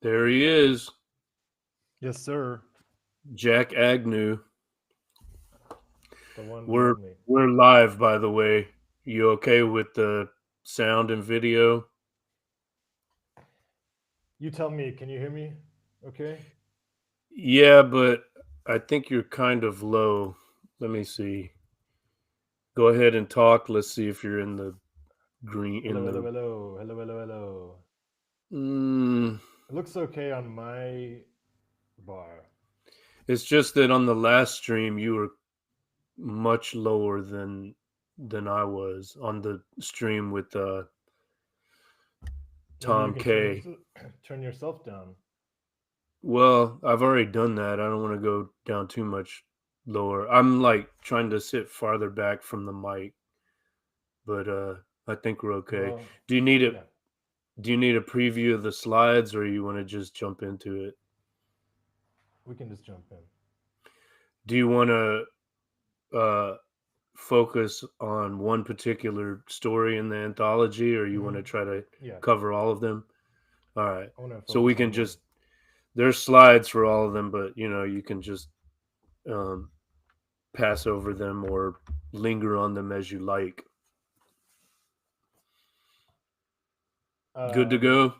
There he is, Yes, sir. Jack Agnew. The one, the We're only. we're live, by the way. You okay with the sound and video? You tell me, can you hear me? Okay. Yeah, but I think you're kind of low. Let me see. Go ahead and talk. Let's see if you're in the green in Hello, hello, the. hello. Hello, hello, hello. Mm, It looks okay on my bar. it's just that on the last stream you were much lower than I was on the stream with Maybe you Tom can turn K. yourself turn yourself down. Well, I've already done that. I don't want to go down too much lower. I'm like trying to sit farther back from the mic, but I think we're okay. Well, Do you need a yeah, do you need a preview of the slides or you want to just jump into it? we can just jump in. Do you want to focus on one particular story in the anthology or you want Hmm. to try to Yeah, cover all of them? All right. I want to So we focus can on one. just there's slides for all of them, but you can just um pass over them or linger on them as you like. Good to Um, go?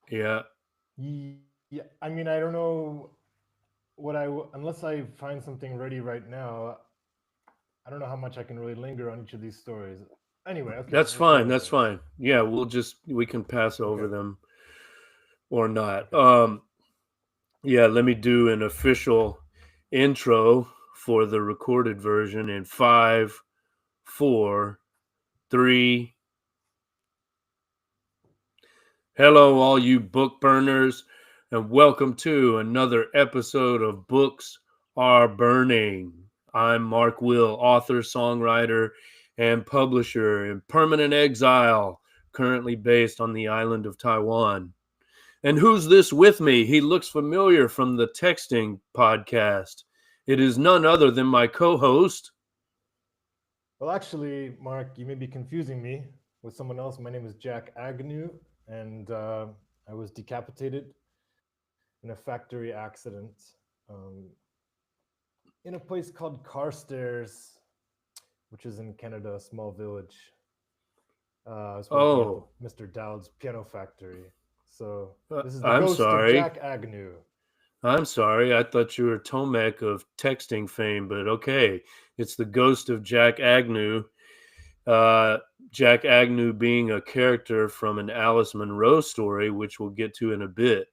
Yeah. yeah, I mean, I don't know unless I find something ready right now. I don't know how much I can really linger on each of these stories. Anyway, okay, That's let's go fine. with That's it. fine. Yeah, we can pass over Okay, them or not. okay. Yeah, let me do an official intro for the recorded version in 5, 4, 3. Hello, all you book burners, and welcome to another episode of Books Are Burning. I'm Mark Will, author, songwriter, and publisher in permanent exile, currently based on the island of Taiwan. And who's this with me? He looks familiar from the texting podcast. It is none other than my co host. Well, actually, Mark, you may be confusing me with someone else. My name is Jack Agnew, and I was decapitated in a factory accident um, in a place called Carstairs, which is in Canada, a small village. I was working at the Oh, Mr. Dowd's piano factory. So this is the I'm ghost of sorry. Jack Agnew. I'm sorry. I thought you were Tomek of texting fame, but okay. It's the ghost of Jack Agnew. Uh, Jack Agnew being a character from an Alice Munro story, which we'll get to in a bit.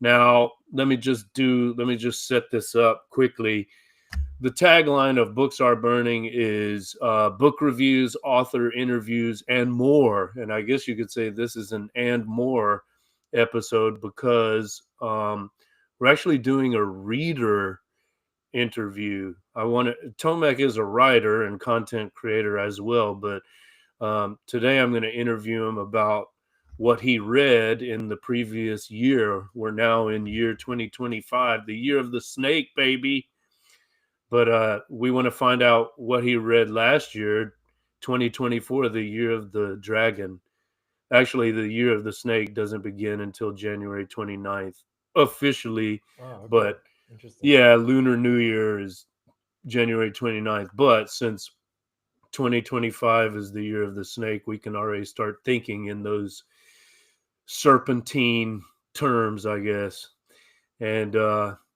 Now, let me just set this up quickly. The tagline of Books Are Burning is book reviews, author interviews, and more. And I guess you could say this is an and more episode because we're actually doing a reader interview. Tomek is a writer and content creator as well, but today I'm going to interview him about what he read in the previous year. We're now in year 2025, the year of the snake, baby. But we want to find out what he read last year, 2024, the year of the dragon. Actually, the year of the snake doesn't begin until January 29th officially, Oh, okay. but Interesting. yeah, Lunar New Year is January 29th. But since 2025 is the year of the snake, we can already start thinking in those serpentine terms, I guess. And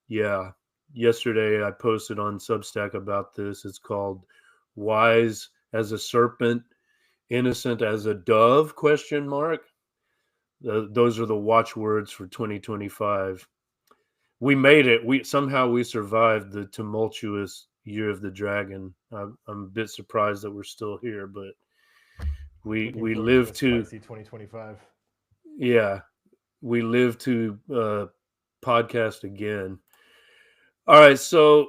yeah, yesterday I posted on Substack about this. It's called "Wise as a Serpent, Innocent as a Dove?" Question mark. Those are the watchwords for 2025. We made it. We survived the tumultuous year of the dragon. I'm a bit surprised that we're still here, but Looking we forward to live a to spicy 2025. yeah we live to podcast again. All right, so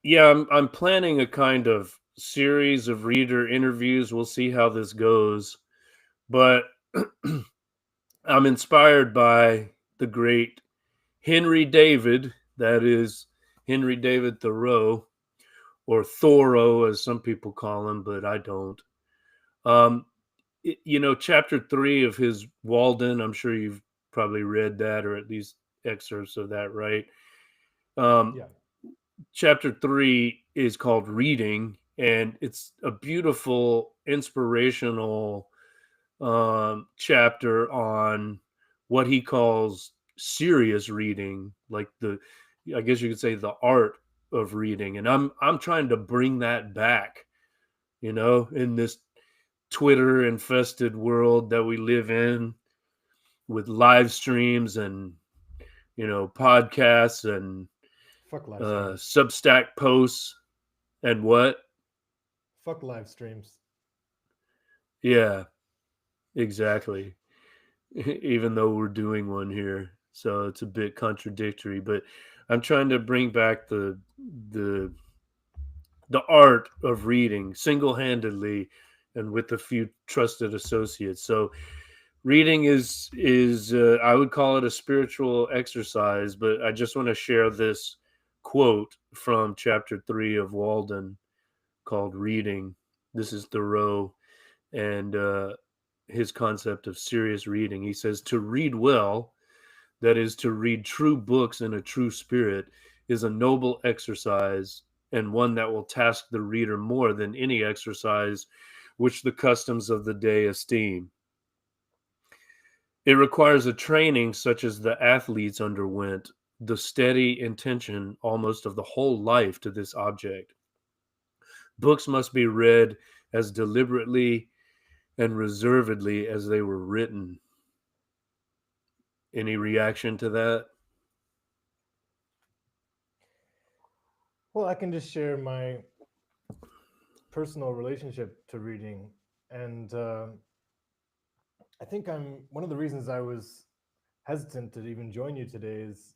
yeah, I'm planning a kind of series of reader interviews. We'll see how this goes, but I'm inspired by the great Henry David. That is Henry David Thoreau, or Thoreau, as some people call him, but I don't. Um, Chapter 3 of his Walden. I'm sure you've probably read that or at least excerpts of that, right? Um, Yeah. Chapter 3 is called Reading, and it's a beautiful, inspirational chapter on what he calls serious reading, like I guess you could say, the art of reading. And I'm trying to bring that back, in this Twitter infested world that we live in, with live streams and podcasts and Fuck live streams. Substack posts and what? Fuck live streams. Yeah, exactly. Even though we're doing one here, so it's a bit contradictory. But I'm trying to bring back the the art of reading single handedly and with a few trusted associates. So reading is I would call it a spiritual exercise. But I just want to share this quote from chapter 3 of Walden called Reading. This is Thoreau, and his concept of serious reading. He says, to read well, that is, to read true books in a true spirit, is a noble exercise, and one that will task the reader more than any exercise which the customs of the day esteem. It requires a training such as the athletes underwent, the steady intention almost of the whole life to this object. Books must be read as deliberately and reservedly as they were written. Any reaction to that? Well, I can just share my personal relationship to reading, and I think I'm one of the reasons I was hesitant to even join you today is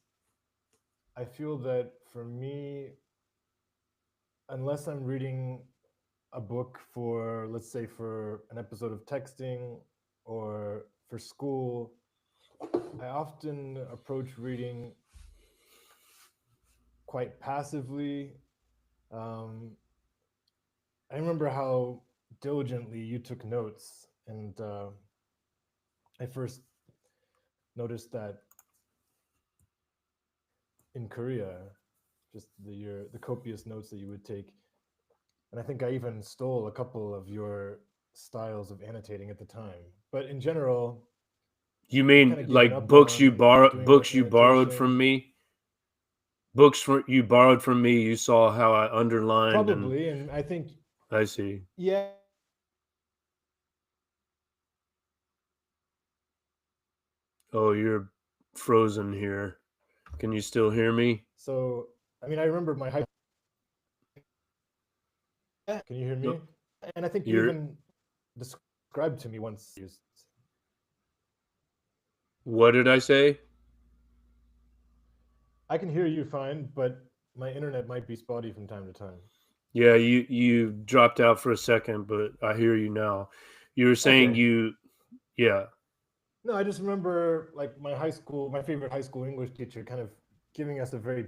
I feel that for me, unless I'm reading a book for, let's say, for an episode of texting or for school, I often approach reading quite passively. Um, I remember how diligently you took notes, and I first noticed that in Korea, just the copious notes that you would take, and I think I even stole a couple of your styles of annotating at the time. But in general, You I've kind mean of given like up on doing books you borrowed from annotation. me? You borrowed from me, you saw how I underlined and Probably, and I think I see. yeah, Oh, you're frozen here. Can you still hear me? so I mean I remember my high. Can you hear No, me? And I think you you're even described to me once used. what did I say? I can hear you fine, but my internet might be spotty from time to time. Yeah, you dropped out for a second, but I hear you now. You were saying Okay. you yeah. No, I just remember like my favorite high school English teacher kind of giving us a very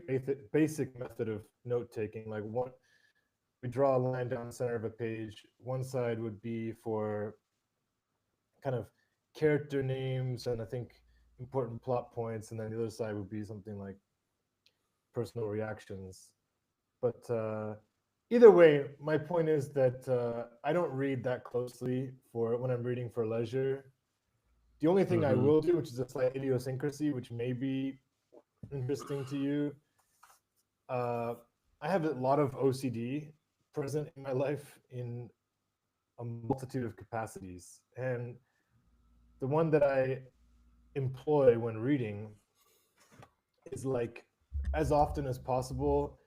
basic method of note taking. Like one, we draw a line down the center of a page. One side would be for kind of character names and I think important plot points, and then the other side would be something like personal reactions. But either way, my point is that I don't read that closely for when I'm reading for leisure. The only thing I Mhm. will do, which is a slight idiosyncrasy, which may be interesting to you, uh, I have a lot of OCD present in my life in a multitude of capacities. And the one that I employ when reading is like as often as possible,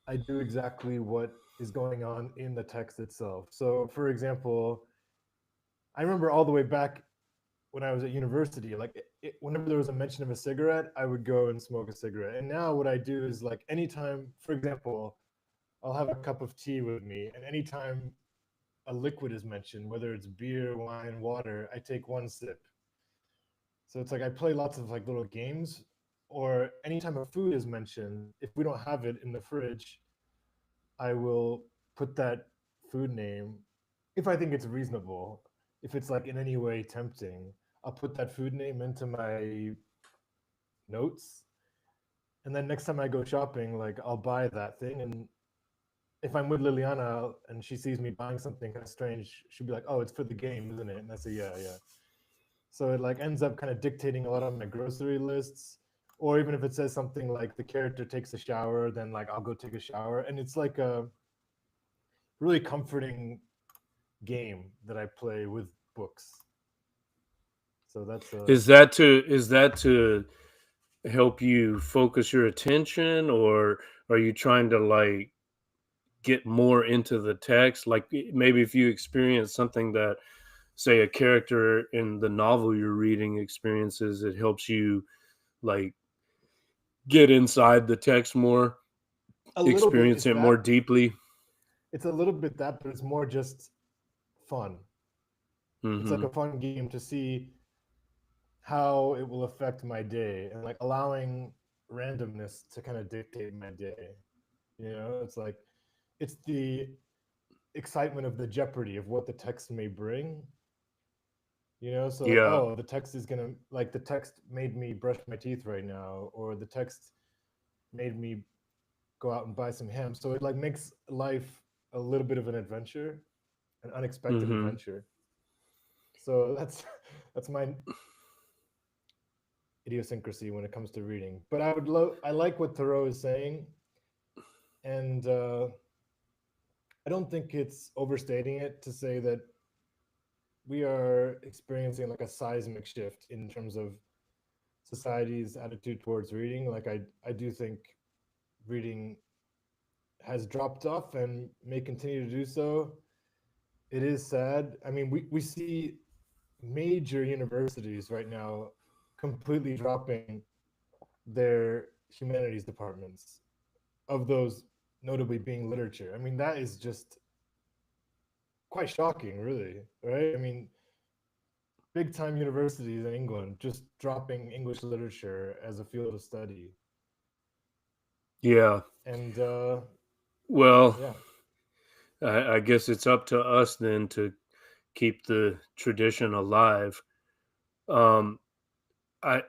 I do exactly what is going on in the text itself. So, for example, I remember all the way back when I was at university, like whenever there was a mention of a cigarette, I would go and smoke a cigarette. And now what I do is like anytime, for example, I'll have a cup of tea with me, and anytime a liquid is mentioned, whether it's beer, wine, water, I take one sip. So it's like I play lots of like little games, or anytime a food is mentioned, if we don't have it in the fridge, I will put that food name if I think it's reasonable. If it's like in any way tempting, I'll put that food name into my notes, and then next time I go shopping, like I'll buy that thing. And if I'm with Liliana and she sees me buying something kind of strange, she'll be like, "Oh, it's for the game, isn't it?" And I say, "Yeah, yeah." So it like ends up kind of dictating a lot of my grocery lists. Or even if it says something like the character takes a shower, then like I'll go take a shower, and it's like a really comforting game that I play with books. So that's Is that to help you focus your attention, or are you trying to like get more into the text? Like maybe if you experience something that, say, a character in the novel you're reading experiences, it helps you like get inside the text more, a little bit. experience It's it more that. deeply. It's a little bit that, but it's more just fun. It's like Hmm. a fun game to see how it will affect my day, and like allowing randomness to kind of dictate my day. It's like it's the excitement of the jeopardy of what the text may bring. So like, Yeah. oh, the text is gonna like the text made me brush my teeth right now, or the text made me go out and buy some ham. So it like makes life a little bit of an adventure, an unexpected Hmm. adventure. So that's that's my idiosyncrasy when it comes to reading. But I like what Thoreau is saying, and I don't think it's overstating it to say that we are experiencing like a seismic shift in terms of society's attitude towards reading. Like I do think reading has dropped off and may continue to do so. It is sad. I mean, we see major universities right now completely dropping their humanities departments, of those notably being literature. I mean, that is just quite shocking, really, right? I mean, big time universities in England just dropping English literature as a field of study. Yeah. And Well, yeah. I guess it's up to us then to keep the tradition alive. Um,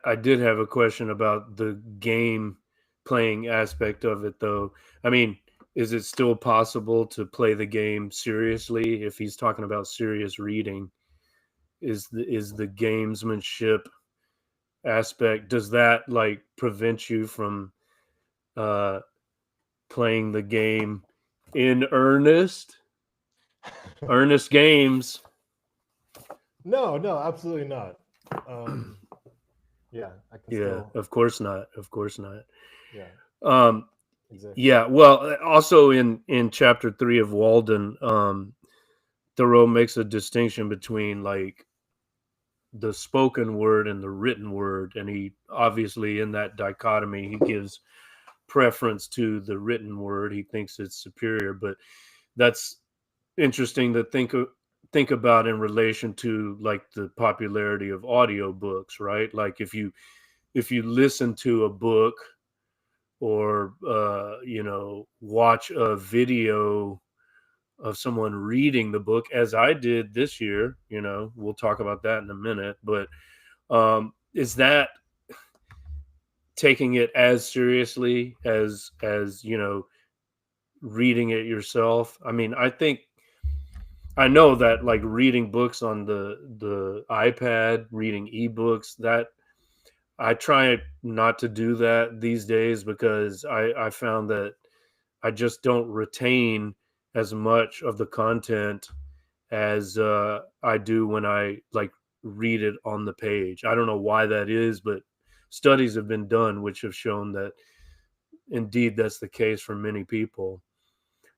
I did have a question about the game playing aspect of it, though. I mean, is it still possible to play the game seriously if he's talking about serious reading? Is the gamesmanship aspect, does that like prevent you from uh playing the game in earnest games? No, no, absolutely not. Um, yeah, I can Yeah, still, of course not. Of course not. yeah, Um, exactly. yeah. Well, also in chapter 3 of Walden, Thoreau makes a distinction between like the spoken word and the written word, and he obviously in that dichotomy he gives preference to the written word. He thinks it's superior, but that's interesting to think about in relation to like the popularity of audiobooks, right? Like if you listen to a book, or watch a video of someone reading the book, as I did this year, we'll talk about that in a minute, but is that taking it as seriously as reading it yourself? I mean, I know that like reading books on the iPad, reading ebooks, that I try not to do that these days, because I found that I just don't retain as much of the content as I do when I like read it on the page. I don't know why that is, but studies have been done which have shown that indeed that's the case for many people.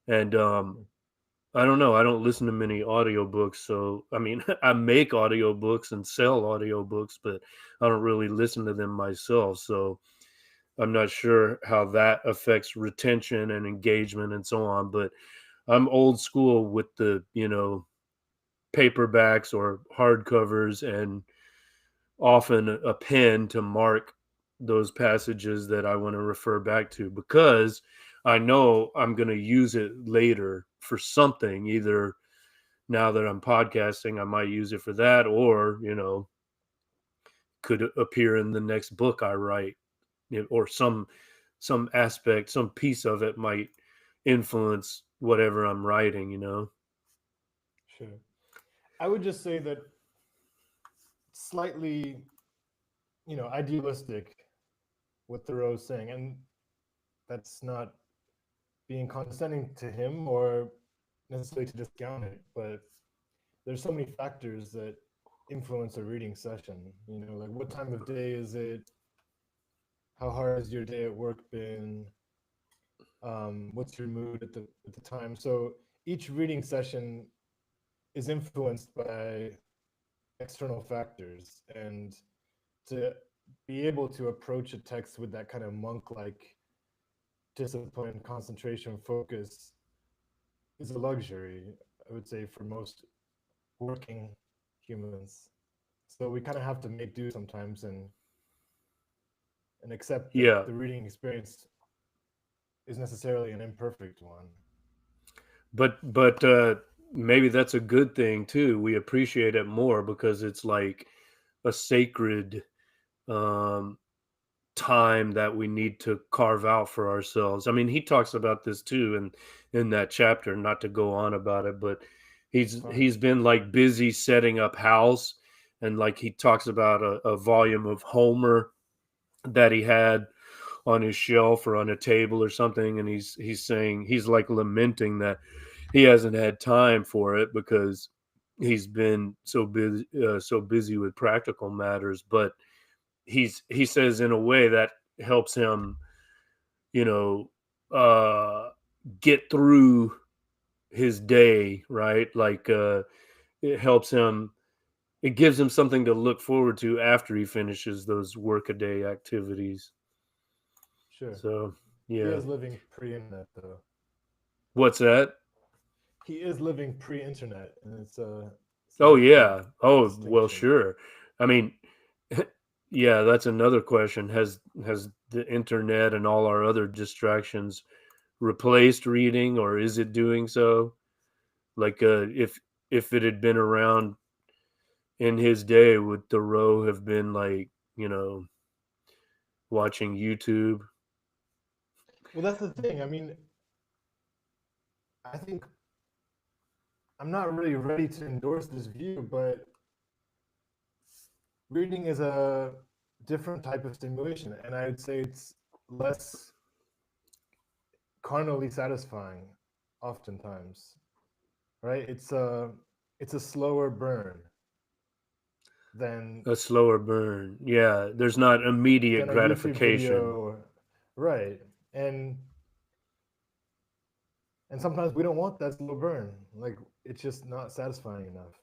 And I don't know. I don't listen to many audiobooks. So, I mean, I make audiobooks and sell audiobooks, but I don't really listen to them myself. So, I'm not sure how that affects retention and engagement and so on. But I'm old school with the, paperbacks or hardcovers, and often a pen to mark those passages that I want to refer back to, because I know I'm going to use it later for something. Either now that I'm podcasting, I might use it for that, or, could appear in the next book I write, or some aspect, some piece of it might influence whatever I'm writing, you know. Sure. I would just say that slightly, idealistic what Thoreau's saying, and that's not being condescending to him or necessarily to discount it, but there's so many factors that influence a reading session. Like what time of day is it? How hard has your day at work been? What's your mood at the time? So each reading session is influenced by external factors, and to be able to approach a text with that kind of monk-like discipline, concentration, focus is a luxury, I would say, for most working humans. So we kind of have to make do sometimes, and accept that Yeah, the reading experience is necessarily an imperfect one. but maybe that's a good thing too. We appreciate it more because it's like a sacred um time that we need to carve out for ourselves. I mean, he talks about this too in that chapter, not to go on about it, but It's fine. he's been like busy setting up house, and like he talks about a volume of Homer that he had on his shelf or on a table or something, and he's saying, he's like lamenting that he hasn't had time for it because he's been so busy with practical matters. But he says in a way that helps him, you know, uh get through his day, right? Like it helps him, it gives him something to look forward to after he finishes those workaday activities. Sure. So He yeah. is living pre-internet, though. What's that? He is living pre-internet, and it's an Oh important yeah. Oh well, distinction. sure. I mean, yeah, that's another question. Has the internet and all our other distractions replaced reading, or is it doing so? Like, if it had been around in his day, would Thoreau have been like, watching YouTube? Well, that's the thing. I mean, I think I'm not really ready to endorse this view, but reading is a different type of stimulation, and I would say it's less carnally satisfying, oftentimes. Right? It's a slower burn than A slower burn. Yeah, there's not immediate than a YouTube gratification. video, right? And sometimes we don't want that slow burn. Like it's just not satisfying enough.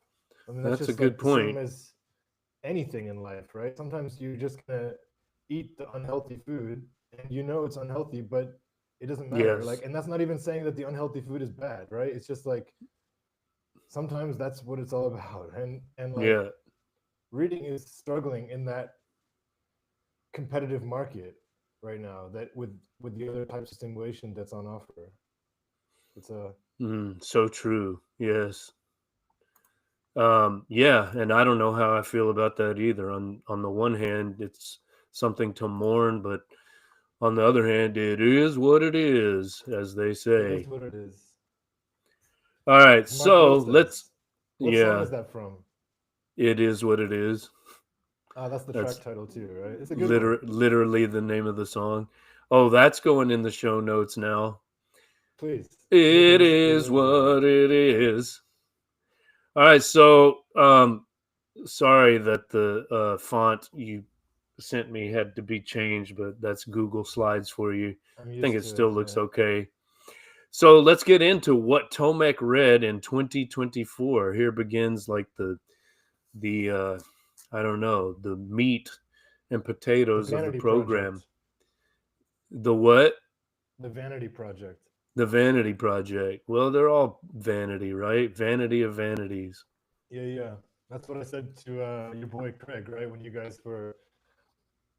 I mean, that's That's a just good like the same point. as anything in life, right? Sometimes you're just gonna eat the unhealthy food and you know it's unhealthy, but it doesn't matter. Yes. Like, and that's not even saying that the unhealthy food is bad, right? It's just like sometimes that's what it's all about. And like Yeah. reading is struggling in that competitive market right now that with the other types of stimulation that's on offer. It's a So true. Yes. Yeah, and I don't know how I feel about that either. On the one hand, it's something to mourn, but on the other hand, it is what it is, as they it is say. what it is. All right, As Mark so Twain let's, says. What song yeah, is that from? it is what it is. That's the track That's title too, right? It's a good one. literally the name of the song. Oh, that's going in the show notes now. Please, It because it's is really good. what it is. All right, so sorry that the font you sent me had to be changed, but that's Google Slides for you. I'm I think used it to it. still looks Yeah. okay. So let's get into what Tomek read in 2024. Here begins like the I don't know, the meat and The potatoes of the Vanity program. Project. The what? The Vanity Project. The Vanity Project. Well, they're all vanity, right? Vanity of vanities. Yeah, yeah. That's what I said to your boy Craig, right? When you guys were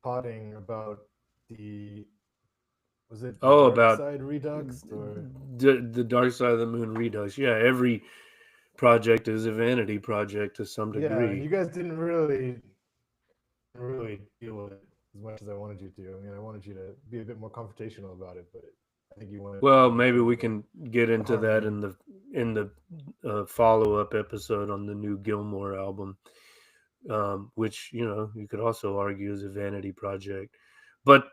potting about the was it the Oh, Dark about Side Redux or the Dark Side of the Moon Redux. Yeah, every project is a vanity project to some yeah, and you degree. guys didn't really didn't really deal with it as much as I wanted you to. I mean, I wanted you to be a bit more confrontational about it, but I think you wanted Well, more maybe we to can get the into that harmony. in the follow up episode on the new Gilmore album, which you could also argue is a vanity project. But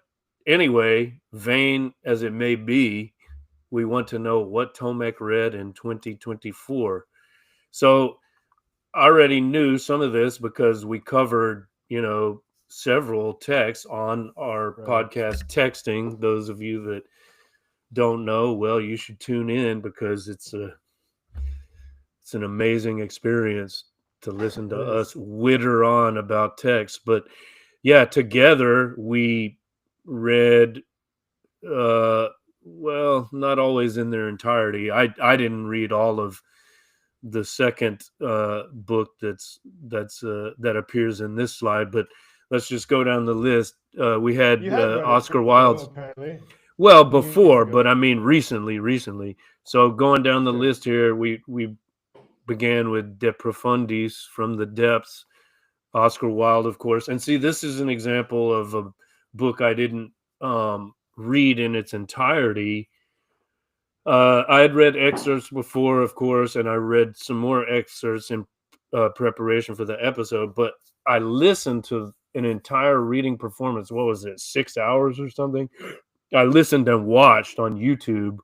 anyway, vain as it may be, we want to know what Tomek read in 2024. So I already knew some of this because we covered, several texts on our Right. podcast texting. Those of you that don't know, well, you should tune in because it's an amazing experience to listen to It us is. witter on about text. But yeah, together we read uh well, not always in their entirety. I didn't read all of the second book that appears in this slide, but let's just go down the list. We had You had read it Oscar though, Wilde's, apparently, well, a few years before, but ago. I mean recently. So going down the Sure. list here, we began with De Profundis, from the depths, Oscar Wilde, of course. And see, this is an example of a book I didn't read in its entirety. I had read excerpts before, of course, and I read some more excerpts in preparation for the episode. But I listened to an entire reading performance. What was it, 6 hours or something? I listened and watched on YouTube.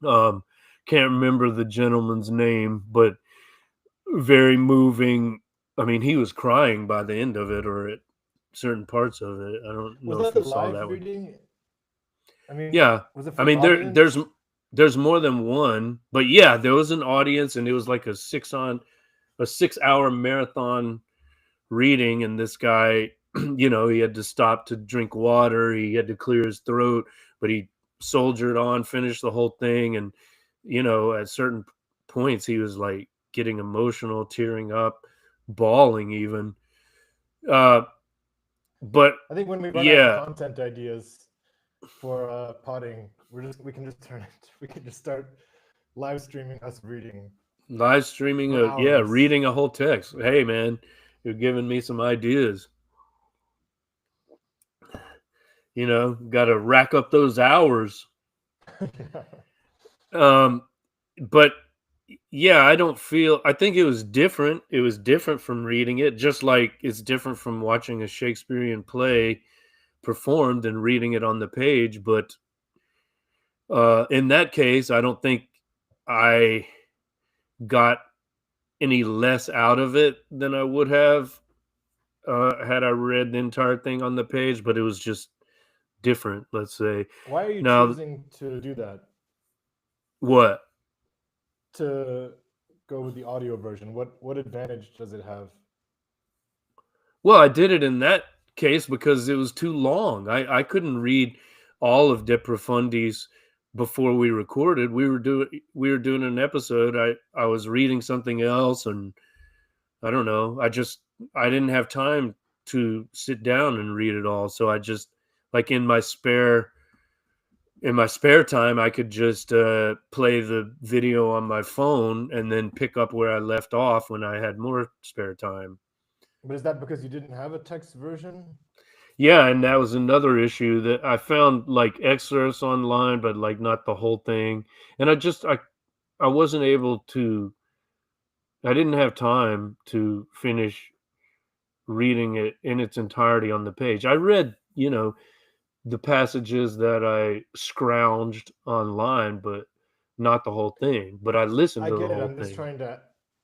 Um, can't remember the gentleman's name, but very moving. I mean, he was crying by the end of it, or at certain parts of it. I don't Was know if that you a saw live that one. reading? I mean, Yeah, was it I for an mean audience? there's more than one, but yeah, there was an audience, and it was like a 6 hour marathon reading, and this guy, he had to stop to drink water, he had to clear his throat, but he soldiered on, finished the whole thing, and at certain points he was like getting emotional, tearing up, bawling even. Uh, but I think when we run out of yeah, content ideas for potting, we can just turn it. We can just start live streaming us reading live streaming, for yeah, hours. reading a whole text. Hey, man, you're giving me some ideas. Got to rack up those hours. Um, but yeah, I don't feel. I think it was different. It was different from reading it, just like it's different from watching a Shakespearean play performed and reading it on the page. But in that case, I don't think I got any less out of it than I would have had I read the entire thing on the page. But it was just different. Let's say. Why are you Now, choosing to do that? what? To go with the audio version? What advantage does it have? Well, I did it in that case because it was too long. I couldn't read all of De Profundis before we recorded. We were doing an episode. I was reading something else, and I don't know. I didn't have time to sit down and read it all. So I just, like, in my spare time, I could just play the video on my phone and then pick up where I left off when I had more spare time. But is that because you didn't have a text version? Yeah, and that was another issue that I found, like, excerpts online, but like not the whole thing. And I wasn't able to. I didn't have time to finish reading it in its entirety on the page. I read, the passages that I scrounged online, but not the whole thing. But I listened I to the get it. whole thing.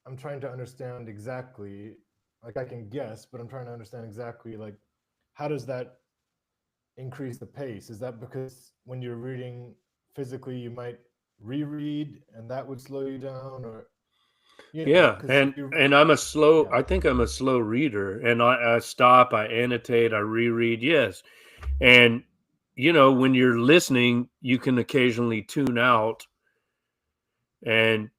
I'm trying to understand exactly. Like I can guess, but I'm trying to understand exactly like how does that increase the pace? Is that because when you're reading physically, you might reread and that would slow you down, or Yeah, because and you and I'm a slow. yeah. I think I'm a slow reader, and I stop, I annotate, I reread. Yes, and when you're listening, you can occasionally tune out and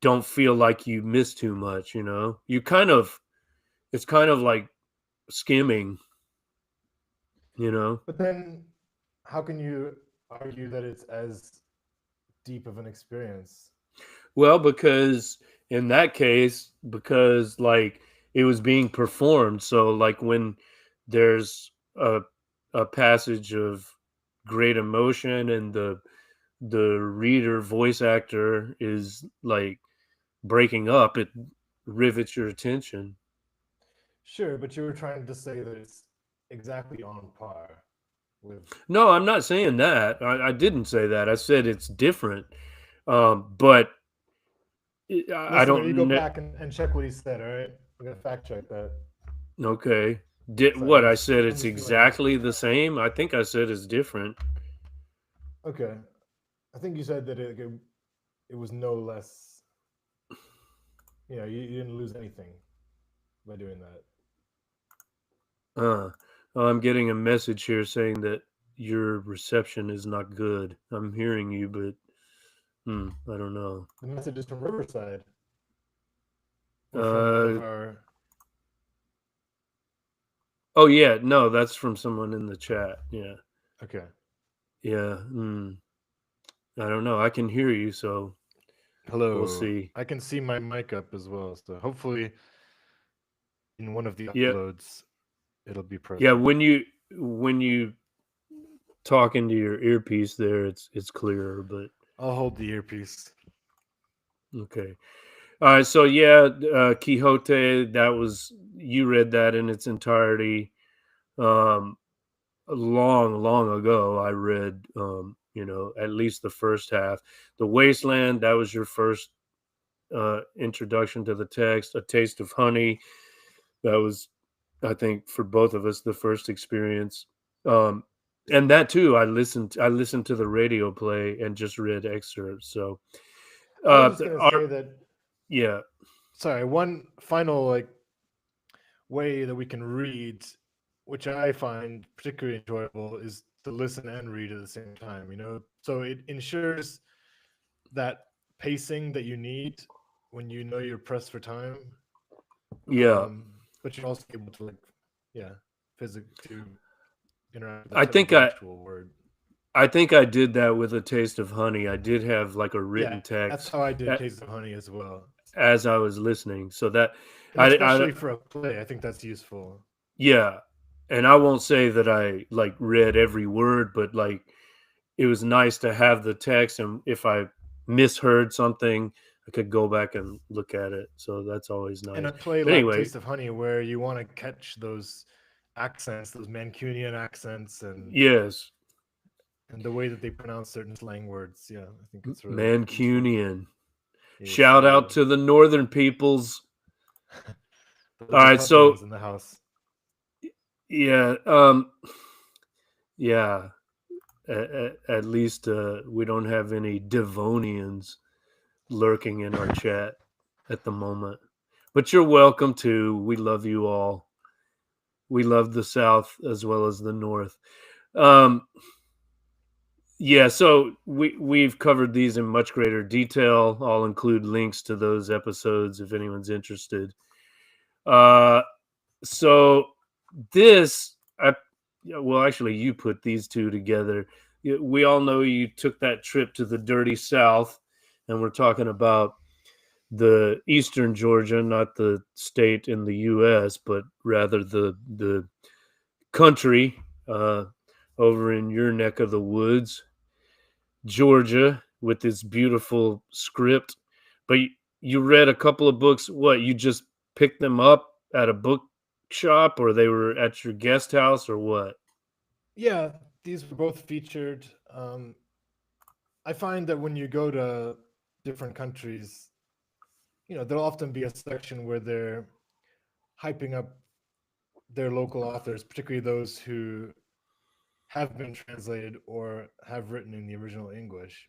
don't feel like you miss too much. You kind of, it's kind of like skimming. You know. But then, how can you argue that it's as deep of an experience? Well, because in that case, because, like, it was being performed. So like when there's a passage of great emotion and the reader voice actor is like breaking up, it rivets your attention. Sure, but you were trying to say that it's exactly on par with. No, I'm not saying that. I didn't say that. I said it's different. But I Listener, you go don't. back and check what he said. All right, we're gonna fact check that. Okay. Did So what I said? I'm It's just feeling like exactly the same. I think I said it's different. okay. I think you said that it was no less. You didn't lose anything by doing that. Uh, I'm getting a message here saying that your reception is not good. I'm hearing you, but I don't know. The message is from Riverside or from one of Uh, our. oh yeah, no, that's from someone in the chat. Yeah, Okay. yeah. I don't know. I can hear you, so we'll Hello. see. I can see my mic up as well, so hopefully in one of the Yeah, uploads it'll be yeah. present. When you talk into your earpiece, there, it's clearer. But I'll hold the earpiece. okay. All right. So yeah, Quixote. That was you read that in its entirety. Um, long, long ago, I read, at least the first half. The Wasteland, that was your first introduction to the text. A Taste of Honey, that was, I think, for both of us, the first experience. Um, and that too, I listened to the radio play and just read excerpts. So, I was just gonna our say that. yeah, Sorry, one final way that we can read, which I find particularly enjoyable, is to listen and read at the same time. So it ensures that pacing that you need when you know you're pressed for time. yeah. But you're also able to yeah, to interact with I think the I actual word. I think I did that with A Taste of Honey. I did have like a Yeah, written that's text how I did Taste of Honey as well. as I was listening. So that And I especially for a play, I think that's useful. yeah, and I won't say that I like read every word, but like it was nice to have the text, and if I misheard something, I could go back and look at it. So that's always And nice. a play But like anyway, Taste of Honey, where you want to catch those accents, those Mancunian accents, yes, and the way that they pronounce certain slang words. Yeah, I think it's really useful. Mancunian. Yes, Shout out to the northern peoples. All those are right, so Putnams in the house. yeah, yeah. At least we don't have any Devonians lurking in our chat at the moment. But you're welcome to. We love you all. We love the South as well as the North. Um, yeah, so we've covered these in much greater detail. I'll include links to those episodes if anyone's interested. Uh, so this, yeah, well, actually, you put these two together. We all know you took that trip to the dirty South, and we're talking about the eastern Georgia, not the state in the U.S., but rather the country uh, over in your neck of the woods, Georgia, with its beautiful script. But you read a couple of books. What, you just picked them up at a bookshop, or they were at your guest house, or what? Yeah, these were both featured. I find that when you go to different countries, there'll often be a section where they're hyping up their local authors, particularly those who have been translated or have written in the original English.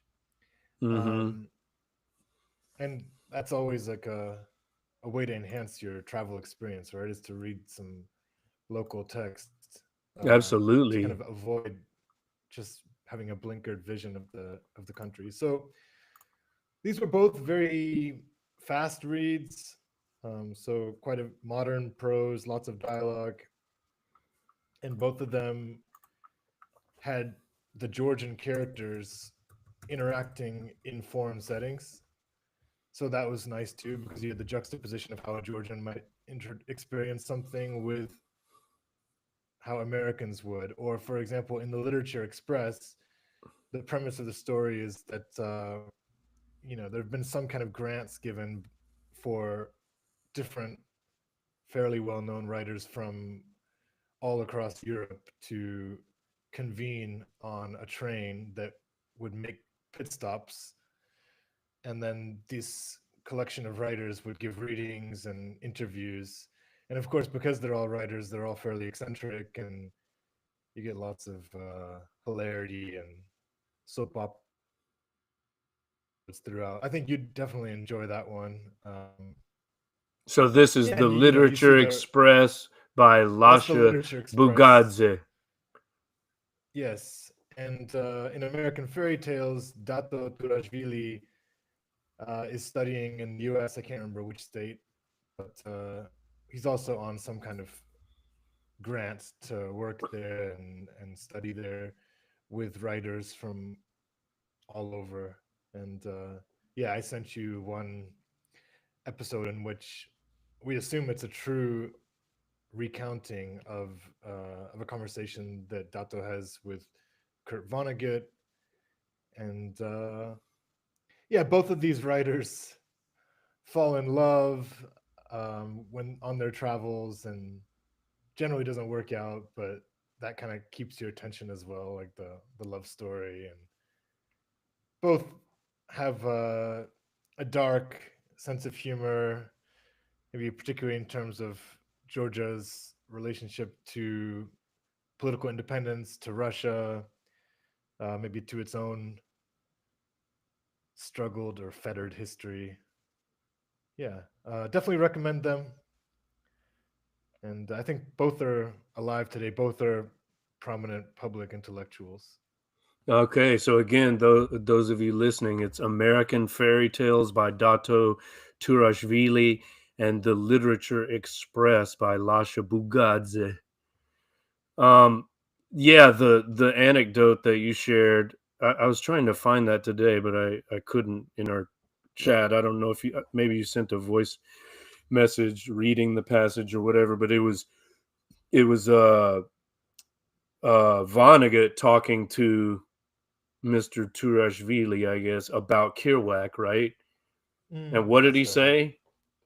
Mm-hmm. Um, and that's always like a way to enhance your travel experience, right? Is to read some local text to kind of Absolutely. avoid just having a blinkered vision of the country. So these were both very fast reads, so quite a modern prose, lots of dialogue, and both of them had the Georgian characters interacting in foreign settings. So that was nice too, because you had the juxtaposition of how a Georgian might experience something with how Americans would. Or, for example, in the Literature Express, the premise of the story is that there have been some kind of grants given for different, fairly well-known writers from all across Europe to convene on a train that would make pit stops, and then this collection of writers would give readings and interviews. And of course, because they're all writers, they're all fairly eccentric, and you get lots of hilarity and soap operas throughout. I think you'd definitely enjoy that one. So this Yeah, is and the you see Literature the Express by that's the Lasha Literature Express. Bugadze. Yes, and in American Fairy Tales, Dato Turashvili is studying in the U.S. I can't remember which state, but he's also on some kind of grant to work there and study there with writers from all over. And yeah, I sent you one episode in which we assume it's a true recounting of a conversation that Dato has with Kurt Vonnegut, and yeah, both of these writers fall in love when on their travels, and generally doesn't work out, but that kind of keeps your attention as well, like the love story. And both have a dark sense of humor, maybe particularly in terms of Georgia's relationship to political independence, to Russia, maybe to its own struggled or fettered history. Yeah, definitely recommend them. And I think both are alive today. Both are prominent public intellectuals. Okay, so again, those of you listening, it's American Fairy Tales by Dato Turashvili and The Literature Express by Lasha Bugadze. Um, yeah, the anecdote that you shared, I was trying to find that today, but I couldn't in our chat. I don't know if you maybe you sent a voice message reading the passage or whatever, but it was Vonnegut talking to Mr. Turashvili, I guess, about Kerouac, right? And what did That's he right. say?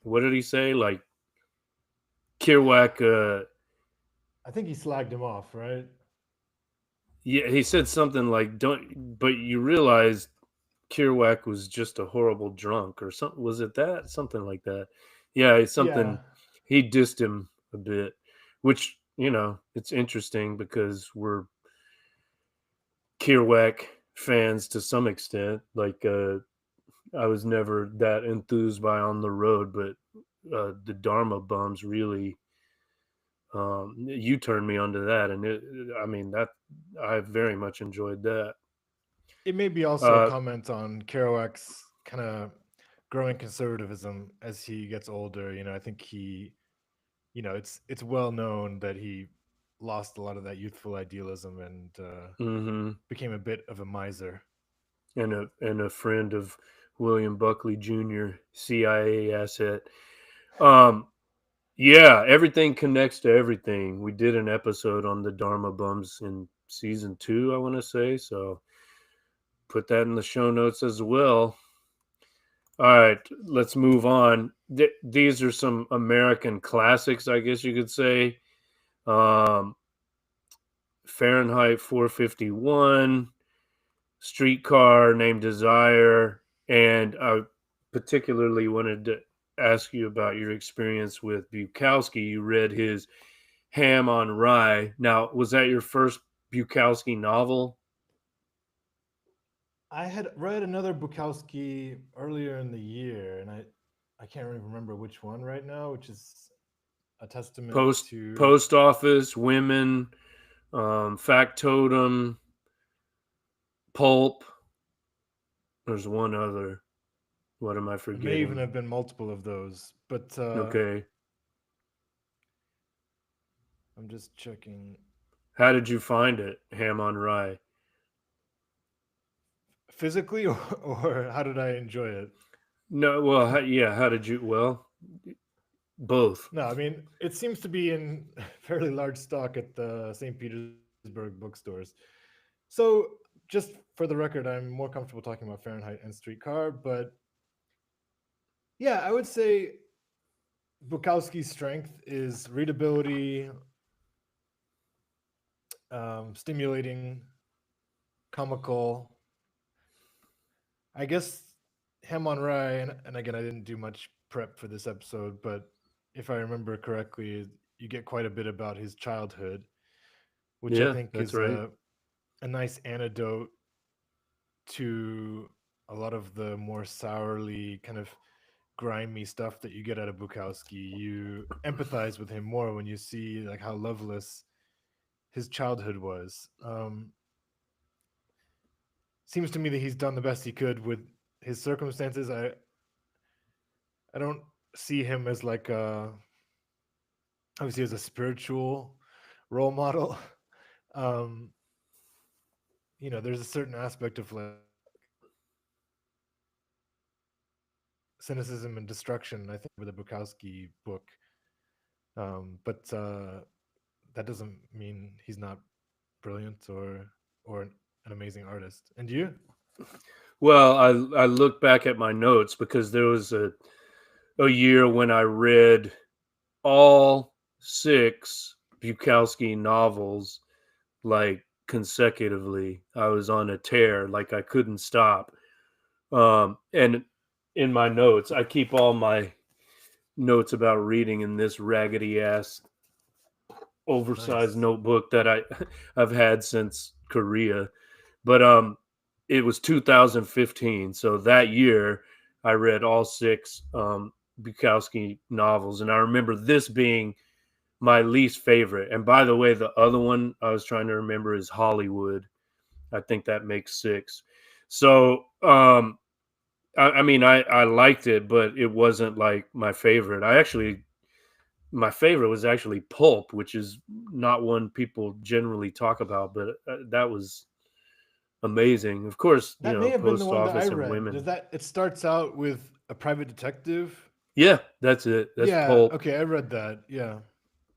What did he say? Like Kerouac, I think he slagged him off, right? yeah, he said something like, "Don't," but you realize Kerouac was just a horrible drunk or something. Was it that? Something like that. Yeah, it's Yeah, something. He dissed him a bit, which it's interesting because we're Kerouac fans to some extent. Like, I was never that enthused by On the Road, but the Dharma Bums really, you turned me onto that, and I mean that I very much enjoyed that. it may be also a Uh, comment on Kerouac's kind of growing conservatism as he gets older. I think it's well known that he lost a lot of that youthful idealism and hmm became a bit of a miser. and a friend of William Buckley Jr., CIA asset. Um, yeah, everything connects to everything. We did an episode on the Dharma Bums in season 2, I want to say. So put that in the show notes as well. All right, let's move on. These are some American classics, I guess you could say. Um, Fahrenheit 451, Streetcar Named Desire, and I particularly wanted to ask you about your experience with Bukowski. You read his Ham on Rye. Now, was that your first Bukowski novel? I had read another Bukowski earlier in the year, and I can't even remember which one right now, which is a testament to. Post Office, Women, Factotum, Pulp. There's one other. What am I It may even forgetting? have been multiple of those, but Okay. I'm just checking. How did you find it, Ham on Rye? Physically, or how did I enjoy it? No, well, yeah. How did you? Well, both. No, I mean it seems to be in fairly large stock at the St. Petersburg bookstores. So, just for the record, I'm more comfortable talking about Fahrenheit and Streetcar, but yeah, I would say Bukowski's strength is readability, stimulating, comical. I guess Hamon Rai, and again, I didn't do much prep for this episode, but if I remember correctly, you get quite a bit about his childhood, which I Yeah, think that's is right. a nice antidote to a lot of the more sourly, kind of grimy stuff that you get out of Bukowski. You empathize with him more when you see like how loveless his childhood was. Seems to me that he's done the best he could with his circumstances. I don't see him as like obviously as a spiritual role model. Um, there's a certain aspect of like cynicism and destruction, I think, with the Bukowski book. But that doesn't mean he's not brilliant or an amazing artist. And you? Well, I look back at my notes because there was a year when I read all six Bukowski novels like consecutively. I was on a tear, like I couldn't stop. And in my notes, I keep all my notes about reading in this raggedy ass oversized Nice. notebook that I've had since Korea. But it was 2015, so that year I read all six Bukowski novels, and I remember this being my least favorite. And by the way, the other one I was trying to remember is Hollywood. I think that makes six. So I mean, I liked it, but it wasn't like my favorite. My favorite was actually Pulp, which is not one people generally talk about, but that was amazing. Of course, That may have been the Post one that I Office and read. Does Women. that it starts out with a private detective? Yeah, that's it. That's Yeah, Pulp. okay, I read that. Yeah.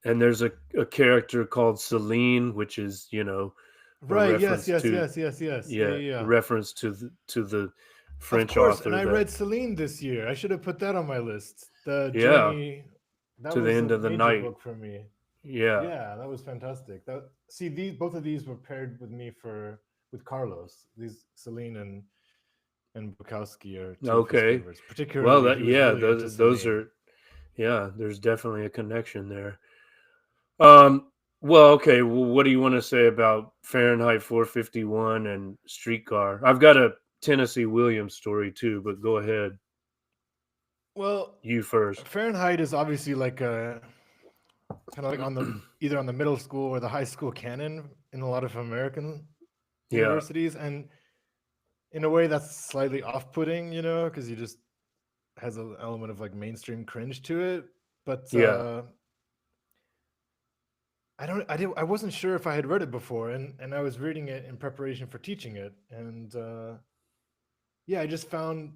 And there's a character called Celine, which is a Right, yes, reference yes, to yes, yes, yes. Yeah, yeah, yeah, a yeah. reference to the Of French course, and author I that read Celine this year. I should have put that on my list. The yeah, Journey, that to the was a end of the major night. book for me. Yeah. Yeah, that was fantastic. These both of these were paired with me for with Carlos. These Celine and Bukowski are two of his Okay. favorites. Well, Particularly, that he was yeah, really into those Celine. are yeah, there's definitely a connection there. Um well, okay, well, what do you want to say about Fahrenheit 451 and Streetcar? I've got a Tennessee Williams story too, but go ahead. Well, You first. Fahrenheit is obviously like a kind of like on the either on the middle school or the high school canon in a lot of American Yeah. universities, and in a way that's slightly off-putting, because you just has an element of like mainstream cringe to it. But Yeah. I wasn't sure if I had read it before, and I was reading it in preparation for teaching it, and yeah, I just found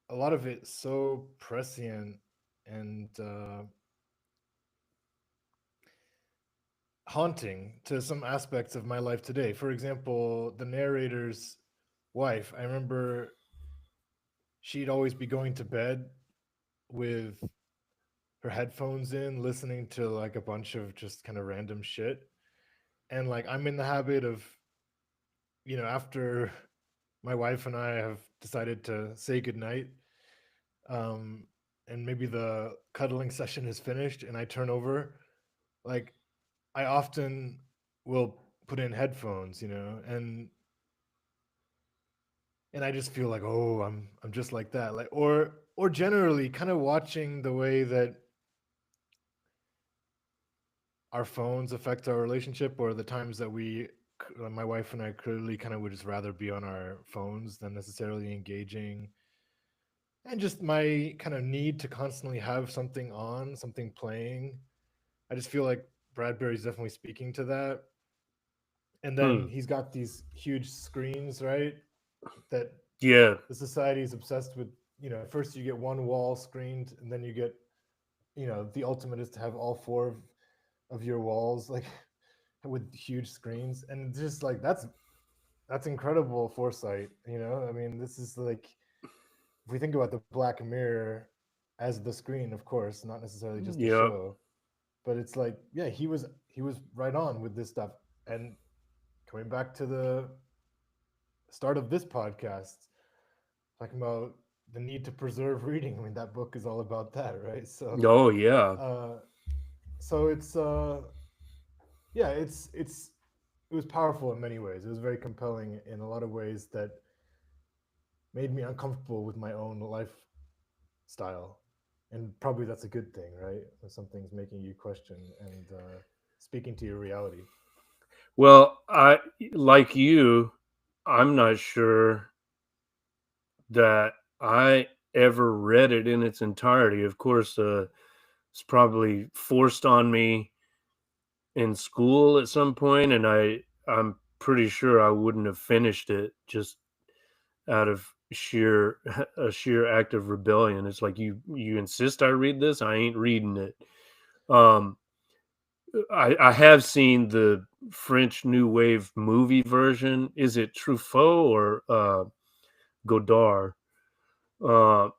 a lot of it so prescient and haunting to some aspects of my life today. For example, the narrator's wife. I remember she'd always be going to bed with her headphones in, listening to like a bunch of just kind of random shit. And like I'm in the habit of, after my wife and I have decided to say goodnight, um, and maybe the cuddling session is finished and I turn over, like I often will put in headphones, and I just feel like, oh, I'm just like that. Like or generally kind of watching the way that our phones affect our relationship, or the times that my wife and I clearly kind of would just rather be on our phones than necessarily engaging, and just my kind of need to constantly have something on, something playing. I just feel like Bradbury's definitely speaking to that. And then Hmm. he's got these huge screens, right? That Yeah. the society is obsessed with. First you get one wall screened, and then you get the ultimate is to have all four of your walls like with huge screens, and just like that's incredible foresight. I mean, this is like, if we think about the Black Mirror as the screen, of course, not necessarily just the Yep. show, but it's like, yeah, he was right on with this stuff. And coming back to the start of this podcast, talking about the need to preserve reading. I mean, that book is all about that, right? So, Oh yeah. uh, so yeah, it was powerful in many ways. It was very compelling in a lot of ways that made me uncomfortable with my own lifestyle, and probably that's a good thing, right? When something's making you question and speaking to your reality. Well, I like you. I'm not sure that I ever read it in its entirety. Of course, it's probably forced on me in school at some point, and I'm pretty sure I wouldn't have finished it just out of sheer a sheer act of rebellion. It's like you insist I read this, I ain't reading it. Um, I have seen the French New Wave movie version. Is it Truffaut or Godard? Uh,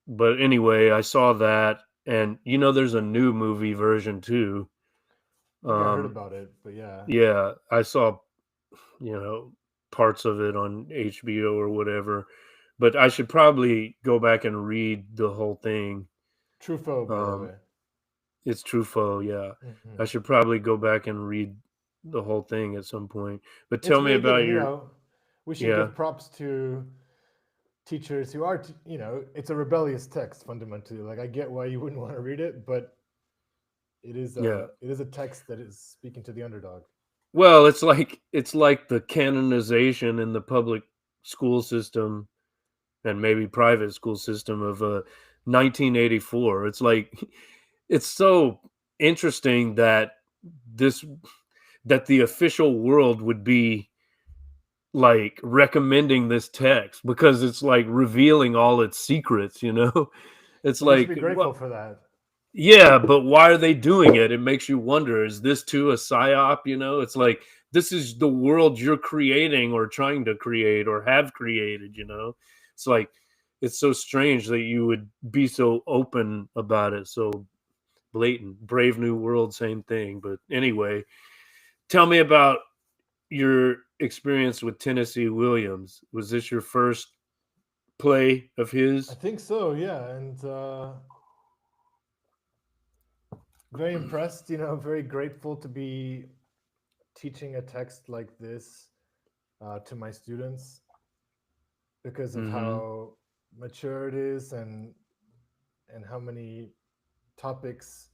but anyway, I saw that, and there's a new movie version too. I think I heard Um, about it, but yeah, yeah, I saw you know parts of it on HBO or whatever. But I should probably go back and read the whole thing. Truffaut, by the Um, way. it's Truffaut, yeah. Hmm. I should probably go back and read the whole thing at some point. But It's tell me really good, about and your we should yeah, give props to teachers who are, it's a rebellious text fundamentally. Like, I get why you wouldn't want to read it, but yeah. it is a text that is speaking to the underdog. Well, it's like the canonization in the public school system and maybe private school system of 1984. It's like it's so interesting this that the official world would be like recommending this text because it's like revealing all its secrets. It's Well, we should like be what. grateful for that. Yeah, but why are they doing it? It makes you wonder, is this too a psyop? It's like this is the world you're creating or trying to create or have created. It's like it's so strange that you would be so open about it, so blatant. Brave New World, same thing. But anyway, tell me about your experience with Tennessee Williams. Was this your first play of I his? think so, yeah, and very impressed. Very grateful to be teaching a text like this to my students because of Mm-hmm. how mature it is, and how many topics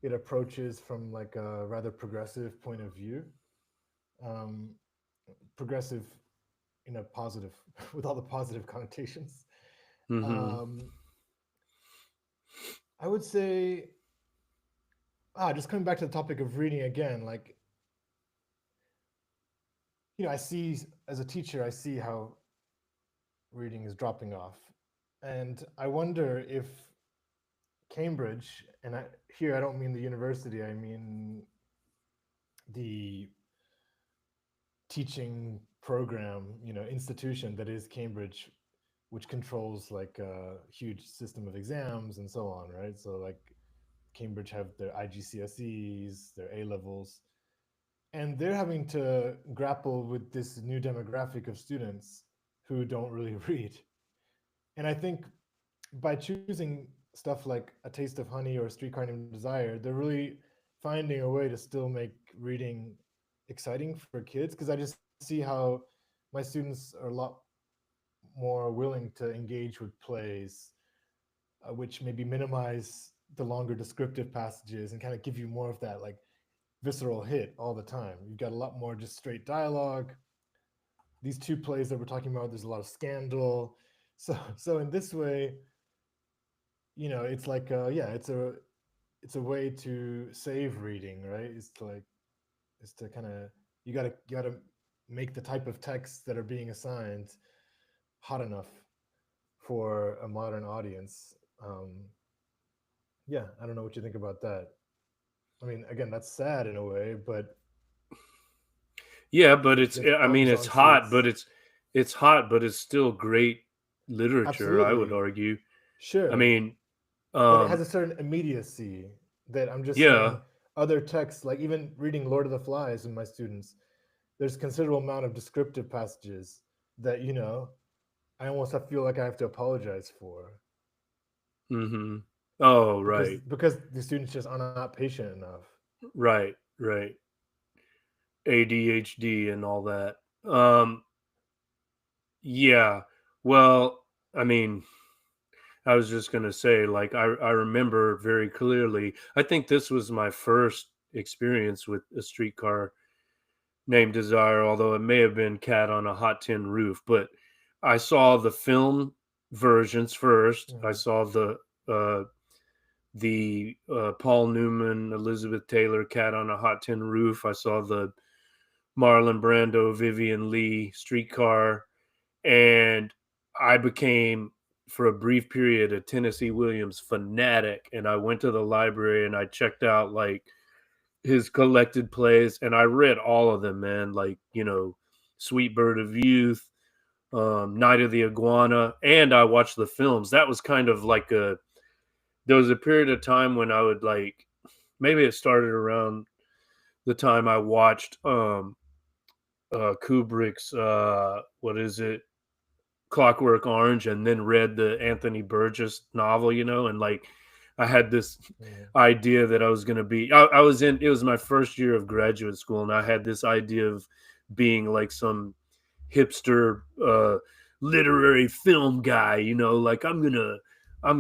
it approaches from like a rather progressive point of view. Um, Progressive in a positive, with all the positive connotations. Mm-hmm. Um, I would say, just coming back to the topic of reading again, like, I see, as a teacher, I see how reading is dropping off. And I wonder if Cambridge, and here I don't mean the university, I mean the teaching program, institution that is Cambridge, which controls like a huge system of exams and so on, right? So like Cambridge have their IGCSEs, their A levels, and they're having to grapple with this new demographic of students who don't really read. And I think by choosing stuff like A Taste of Honey or Streetcar Named Desire, they're really finding a way to still make reading exciting for kids, because I just see how my students are a lot more willing to engage with plays, which maybe minimize the longer descriptive passages and kind of give you more of that like visceral hit all the time. You've got a lot more just straight dialogue. These two plays that we're talking about, there's a lot of scandal. So in this way, it's like yeah, it's a way to save reading, right? It's to kind of, you gotta make the type of texts that are being assigned hot enough for a modern audience. Yeah, I don't know what you think about that. I mean, again, that's sad in a way, but Yeah, but it it's gets I mean bums it's on hot, but seats. it's hot, but it's still great literature, I would Absolutely, argue. I sure, mean, but it has um a certain immediacy that I'm just yeah. saying. Other texts, like even reading Lord of the Flies with my students, there's considerable amount of descriptive passages that I almost feel like I have to apologize for Mhm. Oh, because right. the students just are not patient enough. Right, right. ADHD and all that. Um yeah. Well, I mean, I was just going to say like I remember very clearly. I think this was my first experience with a streetcar named Desire, although it may have been Cat on a Hot Tin Roof. But I saw the film versions first. I Mhm. saw uh, the Paul Newman, Elizabeth Taylor Cat on a Hot Tin Roof. I saw the Marlon Brando, Vivian Lee Streetcar, and I became for a brief period a Tennessee Williams fanatic. And I went to the library and I checked out like his collected plays, and I read all of them, man. Like, Sweet Bird of Youth, Night of the Iguana, and I watched the films. That was kind of like there was a period of time when I would like, maybe it started around the time I watched Kubrick's, what is it? Clockwork Orange, and then read the Anthony Burgess novel, and like I had this Mhm. idea that I was going to be. I was in. It was my first year of graduate school, and I had this idea of being like some hipster literary film guy. Like I'm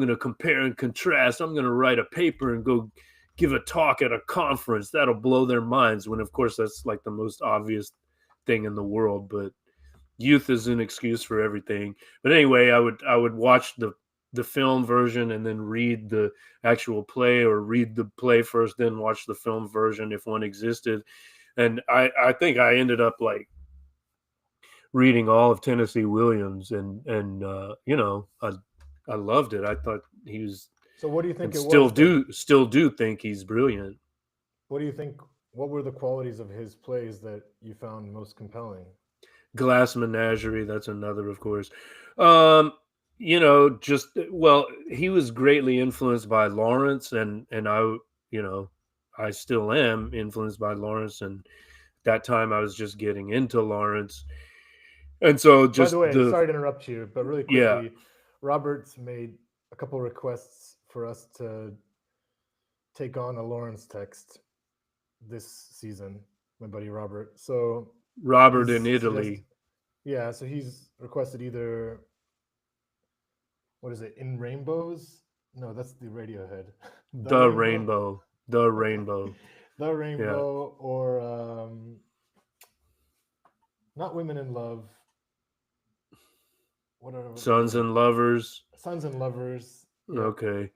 gonna compare and contrast. I'm gonna write a paper and go give a talk at a conference that'll blow their minds. When of course that's like the most obvious thing in the world, but youth is an excuse for everything. But anyway, I would watch the film version and then read the actual play, or read the play first then watch the film version if one existed. And I think I ended up like reading all of Tennessee Williams, and I loved it. I thought he was, So, what do you and think it still was that? do think he's brilliant. What do you think? What were the qualities of his plays that you found most compelling? Glass Menagerie, that's another, of course. Um, just well, he was greatly influenced by Lawrence, and you know, I still am influenced by Lawrence, and that time I was just getting into Lawrence, and so By the just way, sorry to interrupt you, but really yeah, quickly, Robert's made a couple requests for us to take on a Lawrence text this season, my buddy Robert. So Robert in he's suggested, Italy, yeah, so he's requested either, what is it, In Rainbows? No, that's the Radiohead. The the Rainbow? rainbow, the Okay. rainbow, The yeah, Rainbow, or not Women in Love. What are the Sons other? and Lovers, Sons and Lovers. Yeah. okay.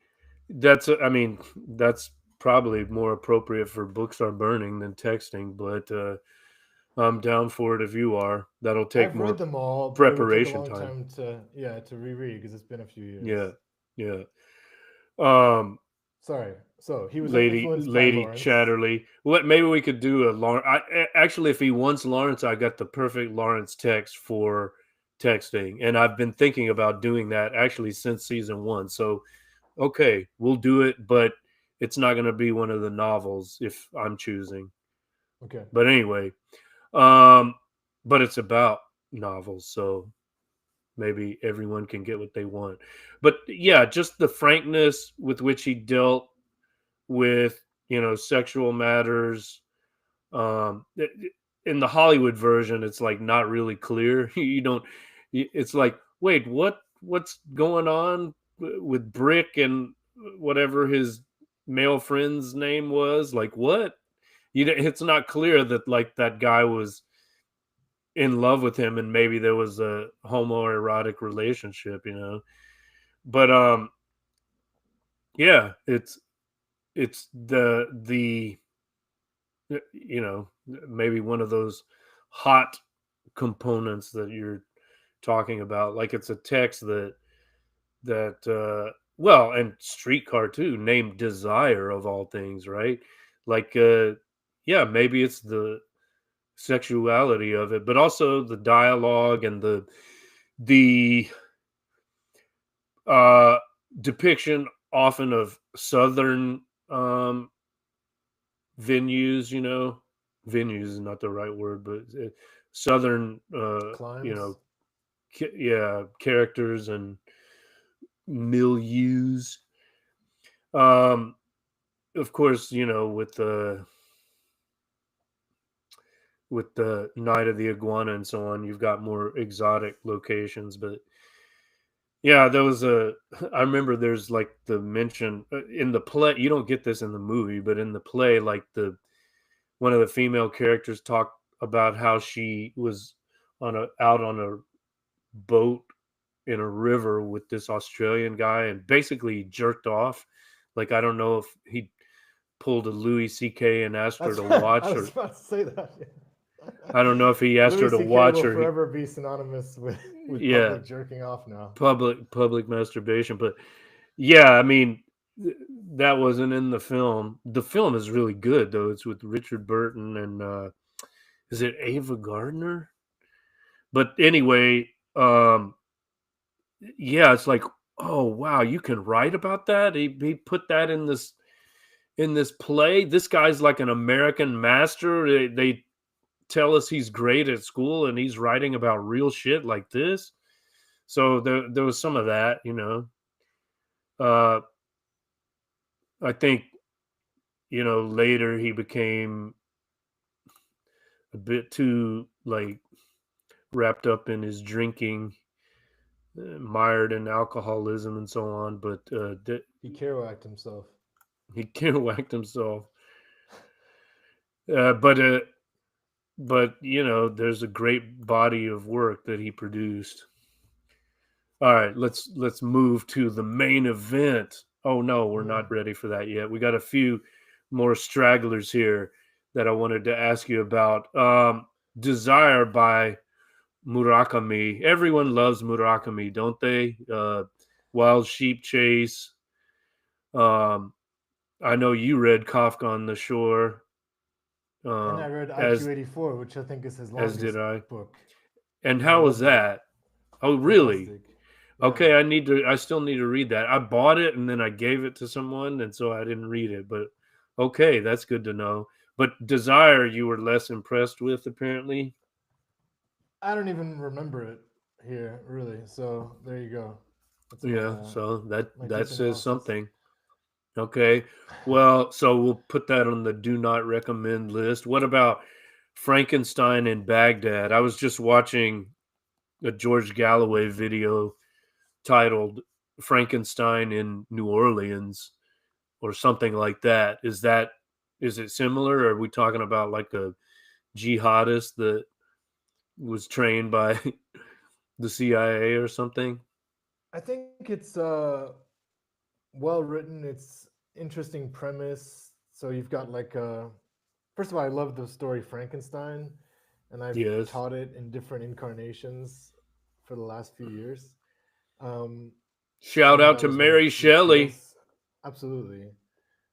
I mean, that's probably more appropriate for Books Are Burning than texting, but I'm down for it if you are. That'll take I've read more them all, but it would take a preparation long time. time to, yeah, to reread because it's been a few Yeah, years. yeah. Um, Sorry. So he was influenced by Lady Lawrence. Chatterley. What? Maybe we could do a Lawrence. Actually, if he wants Lawrence, I got the perfect Lawrence text for texting, and I've been thinking about doing that actually since season one. So okay, we'll do it, but it's not going to be one of the novels if I'm choosing. Okay. But anyway, um, but it's about novels, so maybe everyone can get what they want. But yeah, just the frankness with which he dealt with, sexual matters. In the Hollywood version, it's like not really clear. You don't. It's like, wait, what's going on with Brick and whatever his male friend's name was? Like what? It's not clear that like that guy was in love with him and maybe there was a homoerotic relationship, but yeah, it's the maybe one of those hot components that you're talking about. Like it's a text that well, and Streetcar too, named Desire of all things, right? Like, yeah, maybe it's the sexuality of it, but also the dialogue and the uh depiction often of southern um venues, venues is not the right word, but southern, Climes. yeah, characters and milieus. Um, of course, with the Night of the Iguana and so on, you've got more exotic locations. But yeah, there was a. I remember there's like the mention in the play. You don't get this in the movie, but in the play, like the one of the female characters talked about how she was out on a boat in a river with this Australian guy and basically jerked off. Like I don't know if he pulled a Louis C.K. and asked her That's to I watch, was or about to say that. I don't know if he asked Louis her to C.K. will watch, or he, forever be synonymous with yeah, public jerking off now. public masturbation. But yeah, I mean, that wasn't in the film. The film is really good though. It's with Richard Burton and is it Ava Gardner? But anyway, yeah, it's like, oh wow, you can write about that. He put that in this play. This guy's like an American master. They tell us he's great at school, and he's writing about real shit like this. So there was some of that, Uh, I think later he became a bit too like wrapped up in his drinking, mired in alcoholism and so on. But He Kerouac himself. he whacked himself. But there's a great body of work that he produced. All right, let's move to the main event. Oh no, we're Mm. not ready for that yet. We got a few more stragglers here that I wanted to ask you about. Desire by Murakami. Everyone loves Murakami, don't they? Wild Sheep Chase. Um, I know you read Kafka on the Shore, And I read as IQ84, which I think is his did longest I. book, And and I how was loved it. that? Oh, really? Fantastic. Yeah. Okay, I still need to read that. I bought it and then I gave it to someone and so I didn't read it, but okay, that's good to know. But Desire you were less impressed with apparently. I don't even remember it here, really. So there you go. That's Yeah, so my that deep says analysis. something. Okay. Well, so we'll put that on the do not recommend list. What about Frankenstein in Baghdad? I was just watching a George Galloway video titled Frankenstein in New Orleans or something like that. Is it similar? Or are we talking about like a jihadist that was trained by the CIA or something? I think it's well written. It's interesting premise. So you've got like first of all, I love the story Frankenstein, and I've Yes. taught it in different incarnations for the last few years. Um, I Shout know out that to was one of Mary your Shelley. skills. Absolutely.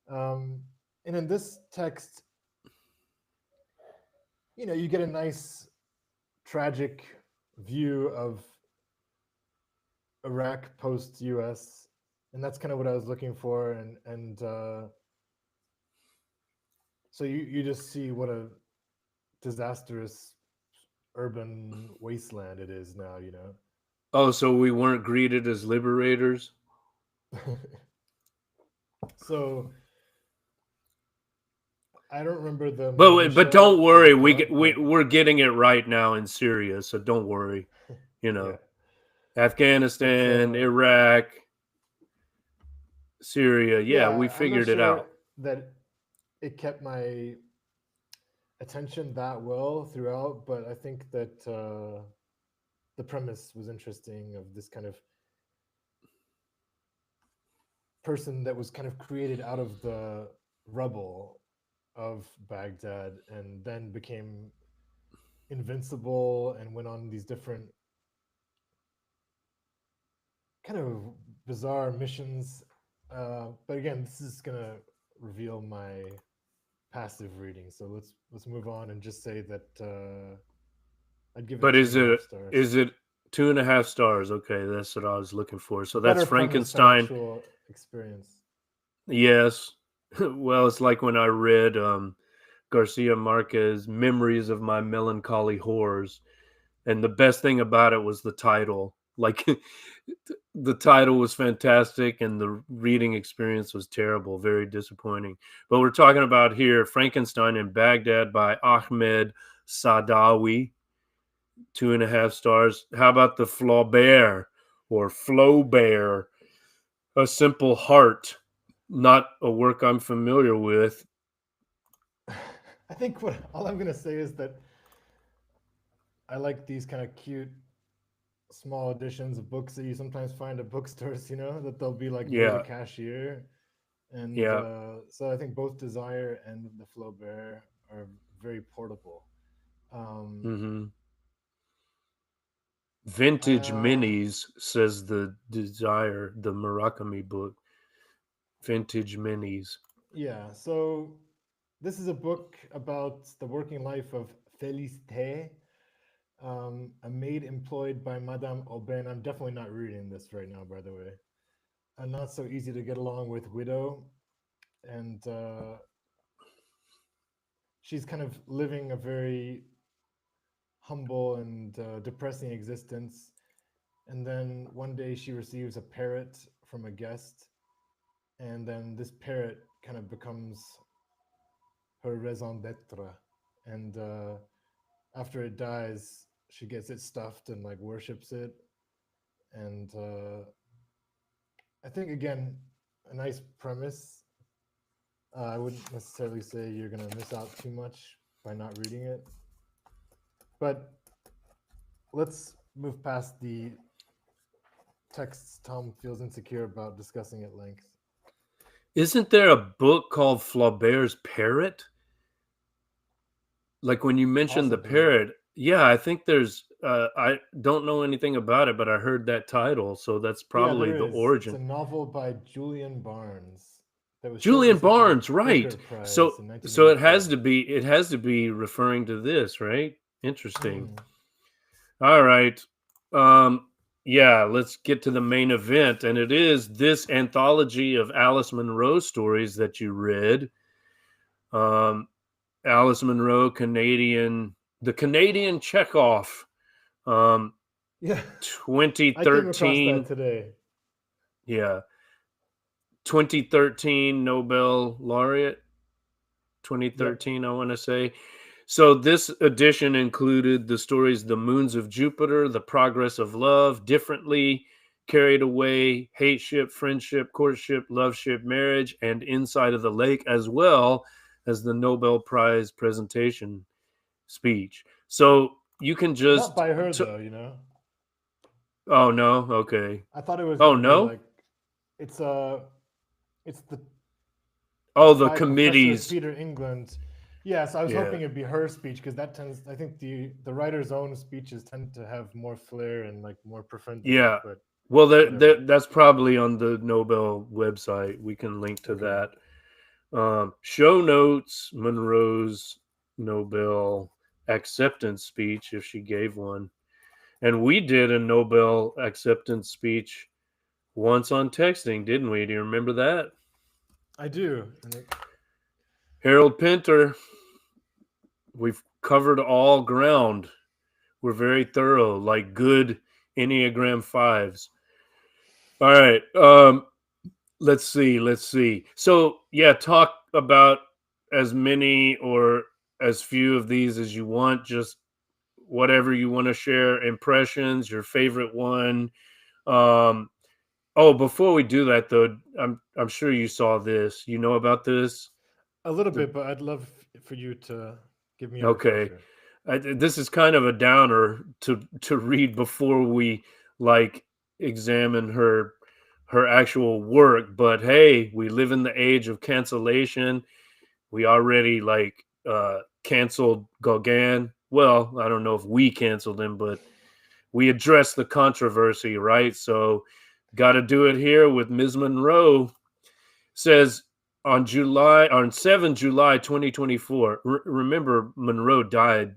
Um, and in this text, you get a nice tragic view of Iraq post US, and that's kind of what I was looking for. And so you just see what a disastrous urban wasteland it is now. Oh, so we weren't greeted as liberators? So I don't remember the But minutia don't of the worry, plot, but we're getting it right now in Syria, so don't worry. You yeah, know, it's Afghanistan, Iraq, Syria. Yeah, we yeah. I'm not figured it sure out. that it kept my attention that well throughout, but I think that the premise was interesting of this kind of person that was kind of created out of the rubble of Baghdad and then became invincible and went on these different kind of bizarre missions. But again, this is gonna reveal my passive reading. So let's move on and just say that I'd give it But two and a half stars. is it 2.5 stars? Okay, that's what I was looking for. So that's Better premise than Frankenstein. actual experience. Yes. Well, it's like when I read Garcia Marquez Memories of My Melancholy Horrors, and the best thing about it was the title. Like the title was fantastic and the reading experience was terrible, very disappointing. But we're talking about here Frankenstein in Baghdad by Ahmed Sadawi, 2.5 stars. How about the Flaubert or Flaubert, A Simple Heart? Not a work I'm familiar with. I think what all I'm gonna say is that I like these kind of cute small editions of books that you sometimes find at bookstores. That they'll be like near the Yeah, cashier, and yeah. so I think both Desire and the Flaubert are very portable. Um, hmm Vintage uh, minis, says the Desire, the Murakami book. Vintage minis. yeah, so this is a book about the working life of Félicité, a maid employed by Madame Aubin. I'm definitely not reading this right now, by the way. A not so easy to get along with widow, and she's kind of living a very humble and depressing existence. And then one day she receives a parrot from a guest, and then this parrot kind of becomes her raison d'etre. And after it dies, she gets it stuffed and like worships it. And I think again, a nice premise. I wouldn't necessarily say you're gonna miss out too much by not reading it, but let's move past the texts Tom feels insecure about discussing at length. Isn't there a book called Flaubert's Parrot? Like when you mentioned the Possibly. parrot, yeah, I think there's. I don't know anything about it, but I heard that title, so that's Yeah, probably there the is. It's a origin. novel by Julian Barnes that was Julian shortlisted for the Barnes, right? Booker Prize So in so it has 1984. to be. It has to be referring to this, right? Interesting. Mm. All right. Um, yeah, let's get to the main event. And it is this anthology of Alice Munro stories that you read. Um, Alice Munro, the Canadian Chekhov, um, Yeah, I came across that 2013. today. Yeah, 2013 Nobel laureate. Yep. 2013, I want to say. So this edition included the stories The Moons of Jupiter, The Progress of Love, Differently, Carried Away, Hate Ship, Friendship, Courtship, Love Ship, Marriage, and Inside of the Lake, as well as the Nobel Prize presentation speech. So you can Not just by her though. oh no, okay. I thought it was Oh gonna be no. like it's it's the Oh, it's the by Professor committees. Peter England. Yes, I was Yeah. hoping it'd be her speech because that tends. I think the writer's own speeches tend to have more flair and like more profundity. Yeah. But Well, whatever. that's probably on the Nobel website. We can link to Okay. that. Show notes, Monroe's Nobel acceptance speech, if she gave one. And we did a Nobel acceptance speech once on texting, didn't we? Do you remember that? I do, and Harold Pinter, we've covered all ground. We're very thorough, like good Enneagram fives. All right. Let's see. So yeah, talk about as many or as few of these as you want. Just whatever you want to share. Impressions, your favorite one. Um, oh, before we do that though, I'm sure you saw this. You know about this? a little The bit, but I'd love for you to give me a Okay, refresher. this is kind of a downer to read before we like examine her actual work. But hey, we live in the age of cancellation. We already like canceled Gauguin. Well, I don't know if we canceled him, but we addressed the controversy, right? So Got to do it here with Ms. Monroe. Says on 7 July 2024. Remember, Monroe died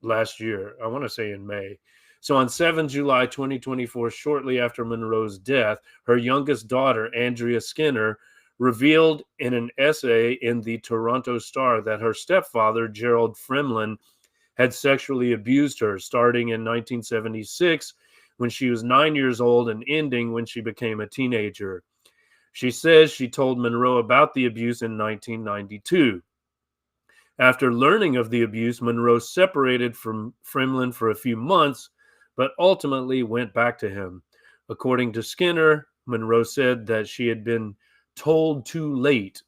last year. I want to say in May. So on 7 July 2024, shortly after Monroe's death, her youngest daughter, Andrea Skinner, revealed in an essay in the Toronto Star that her stepfather, Gerald Fremlin, had sexually abused her starting in 1976 when she was 9 years old and ending when she became a teenager. She says she told Monroe about the abuse in 1992. After learning of the abuse, Monroe separated from Fremlin for a few months, but ultimately went back to him. According to Skinner, Monroe said that she had been told too late,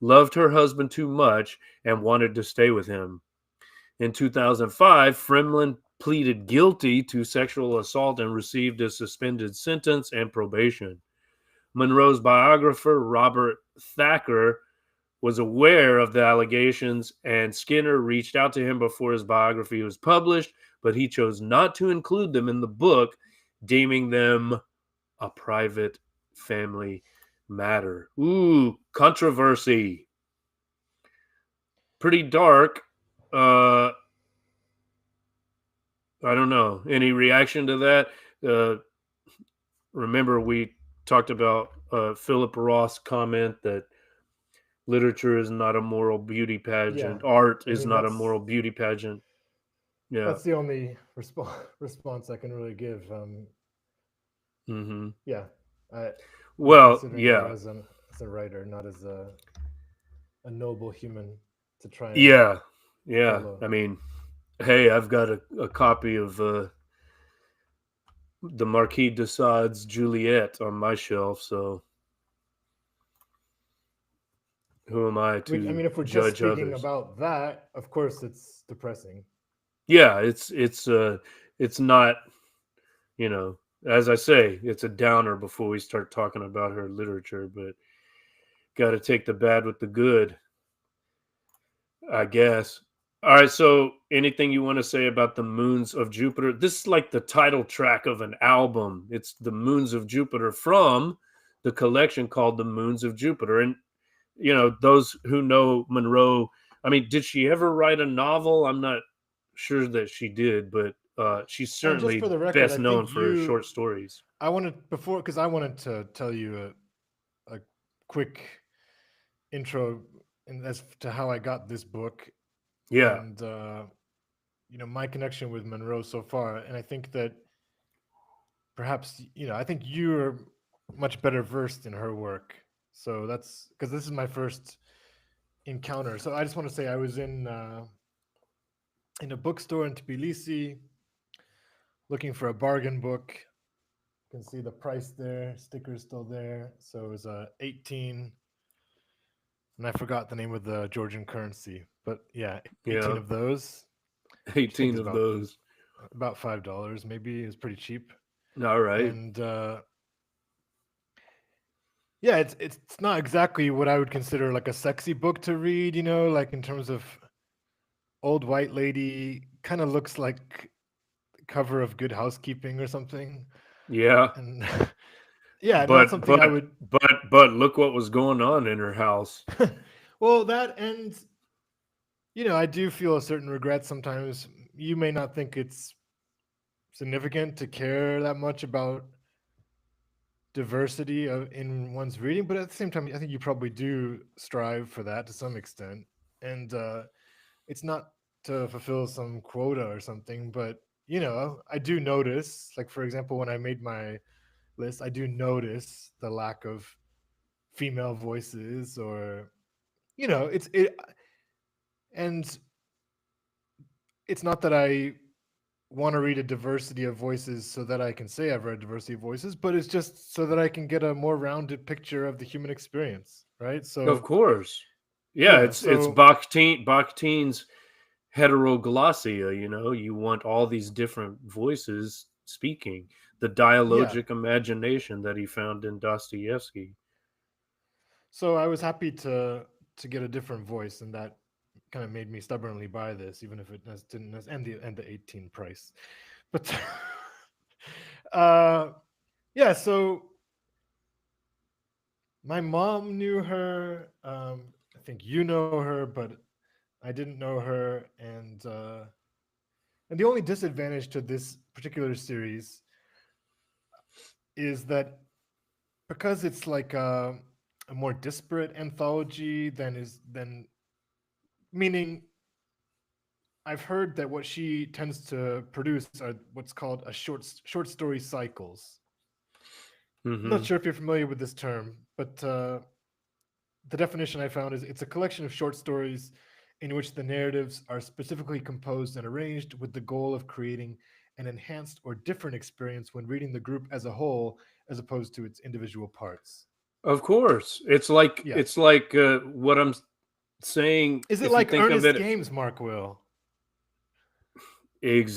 loved her husband too much, and wanted to stay with him. In 2005, Fremlin pleaded guilty to sexual assault and received a suspended sentence and probation. Monroe's biographer, Robert Thacker, was aware of the allegations, and Skinner reached out to him before his biography was published, but he chose not to include them in the book, deeming them a private family matter. Ooh, controversy. Pretty dark. Uh, I don't know. Any reaction to that? Uh, Remember, we talked about Philip Roth's comment that literature is not a moral beauty Yeah, pageant. Art I is mean not a moral beauty pageant. Yeah. that's the only response I can really give. Hmm. Yeah, I I'm Well, considering her yeah. as a writer, not as a noble human to try and Yeah. Yeah. follow. I mean, hey, I've got a copy of the Marquis de Sade's Juliet on my shelf, so who am I I to mean, if we're just judge speaking others? about that, of course it's depressing. Yeah, it's not, you know, as I say, it's a downer before we start talking about her literature, but got to take the bad with the good, I guess. All right, so anything you want to say about the Moons of Jupiter? This is like the title track of an album. It's the Moons of Jupiter from the collection called the Moons of Jupiter. And those who know Monroe, I mean, did she ever write a novel? I'm not sure that she did, but she's And just for certainly the record, best I known think for her short you stories. I wanted before because I wanted to tell you a quick intro as to how I got this book Yeah, and my connection with Monroe so far, and I think that perhaps I think you're much better versed in her work. So that's because this is my first encounter. So I just want to say I was in a bookstore in Tbilisi looking for a bargain book. You can see the price there, stickers still there. So it was 18, and I forgot the name of the Georgian currency, but yeah, 18 of yeah, those, which I think is 18 of those. about $5 maybe. Is pretty cheap. All right. And yeah, it's not exactly what I would consider like a sexy book to read, like in terms of old white lady, kind of looks like cover of Good Housekeeping or something. Yeah, And yeah, not but something but I would. but look what was going on in her house. Well, that and I do feel a certain regret sometimes. You may not think it's significant to care that much about diversity in one's reading, but at the same time, I think you probably do strive for that to some extent. And it's not to fulfill some quota or something, but I do notice, like for example, when I made my list, I do notice the lack of female voices, or it's it, and it's not that I want to read a diversity of voices so that I can say I've read diversity of voices, but it's just so that I can get a more rounded picture of the human experience, right? Of So course. Yeah, yeah, it's so Bakhtein's heteroglossia, you want all these different voices speaking. The yeah, dialogic imagination that he found in Dostoevsky. so I was happy to get a different voice, and that kind of made me stubbornly buy this, even if didn't and the 18 price. But uh Yeah, so my mom knew her. I think you know her, but I didn't know her, and the only disadvantage to this particular series is that because it's like a more disparate anthology than meaning I've heard that what she tends to produce are what's called a short story cycles. I'm not Hmm. sure if you're familiar with this term, but the definition I found is it's a collection of short stories in which the narratives are specifically composed and arranged with the goal of creating an enhanced or different experience when reading the group as a whole as opposed to its individual parts. Of course, it's like Yeah. what I'm saying. Is it If you like think of earnest it games, Mark Will?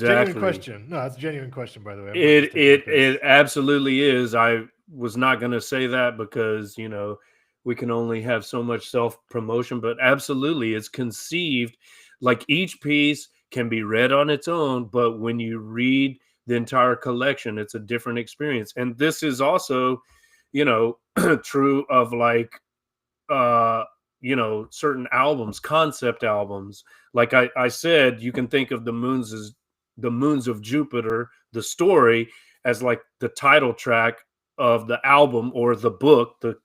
Genuine exactly, question. No, that's a genuine question, by the way. I'm not just it taking the it it piss. absolutely is. I was not going to say that because we can only have so much self promotion, but absolutely, it's conceived like each piece can be read on its own, but when you read the entire collection, it's a different experience. And this is also, true of like uh certain albums, concept albums. Like I said, you can think of the moons of Jupiter, the story, as like the title track of the album or the book, the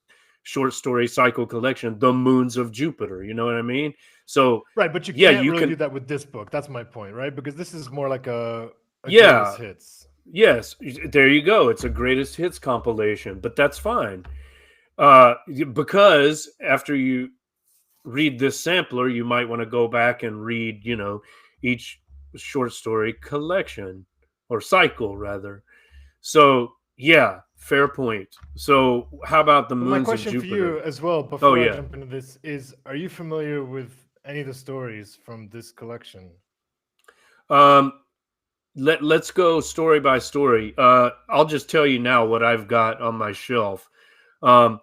short story cycle collection, The Moons of Jupiter. You know what I mean? So Right, but you yeah, can't you really can. do that with this book. That's my point, right? Because this is more like a greatest Yeah, hits. yes, there you go. It's a greatest hits compilation, but that's fine. Because after you read this sampler, you might want to go back and read, each short story collection or cycle rather. So, yeah, fair point. So, how about the But my moons of question for you Jupiter? as well, Oh, before I yeah. jump into this, is are you familiar with any of the stories from this collection? Um, let's go story by story. I'll just tell you now what I've got on my shelf. Um,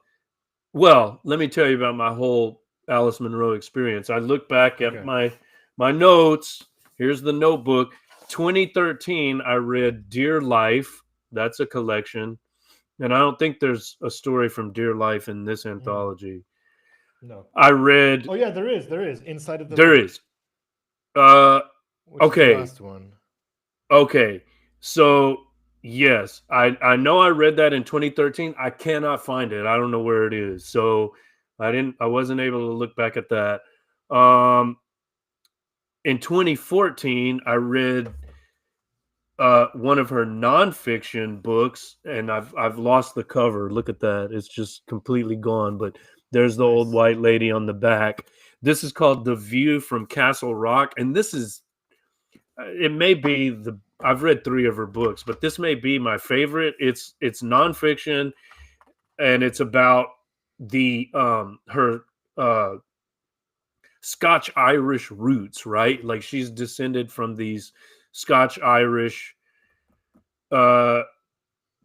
Well, let me tell you about my whole Alice Munro experience. I look back at Okay. my notes. Here's the notebook. 2013, I read Dear Life. That's a collection, and I don't think there's a story from Dear Life in this Mm, anthology. no. I read Oh yeah, there is. There is Inside of the there Lake, is. Uh, which is the okay, last one. okay. So yes, I know I read that in 2013. I cannot find it. I don't know where it is. So I wasn't able to look back at that. Um in 2014, I read one of her nonfiction books, and I've lost the cover. Look at that; it's just completely gone. But there's the old Nice. white lady on the back. This is called "The View from Castle Rock," and this is it may be the I've read three of her books, but this may be my favorite. It's nonfiction, and it's about the her uh Scotch Irish roots, right? Like she's descended from these Scotch Irish uh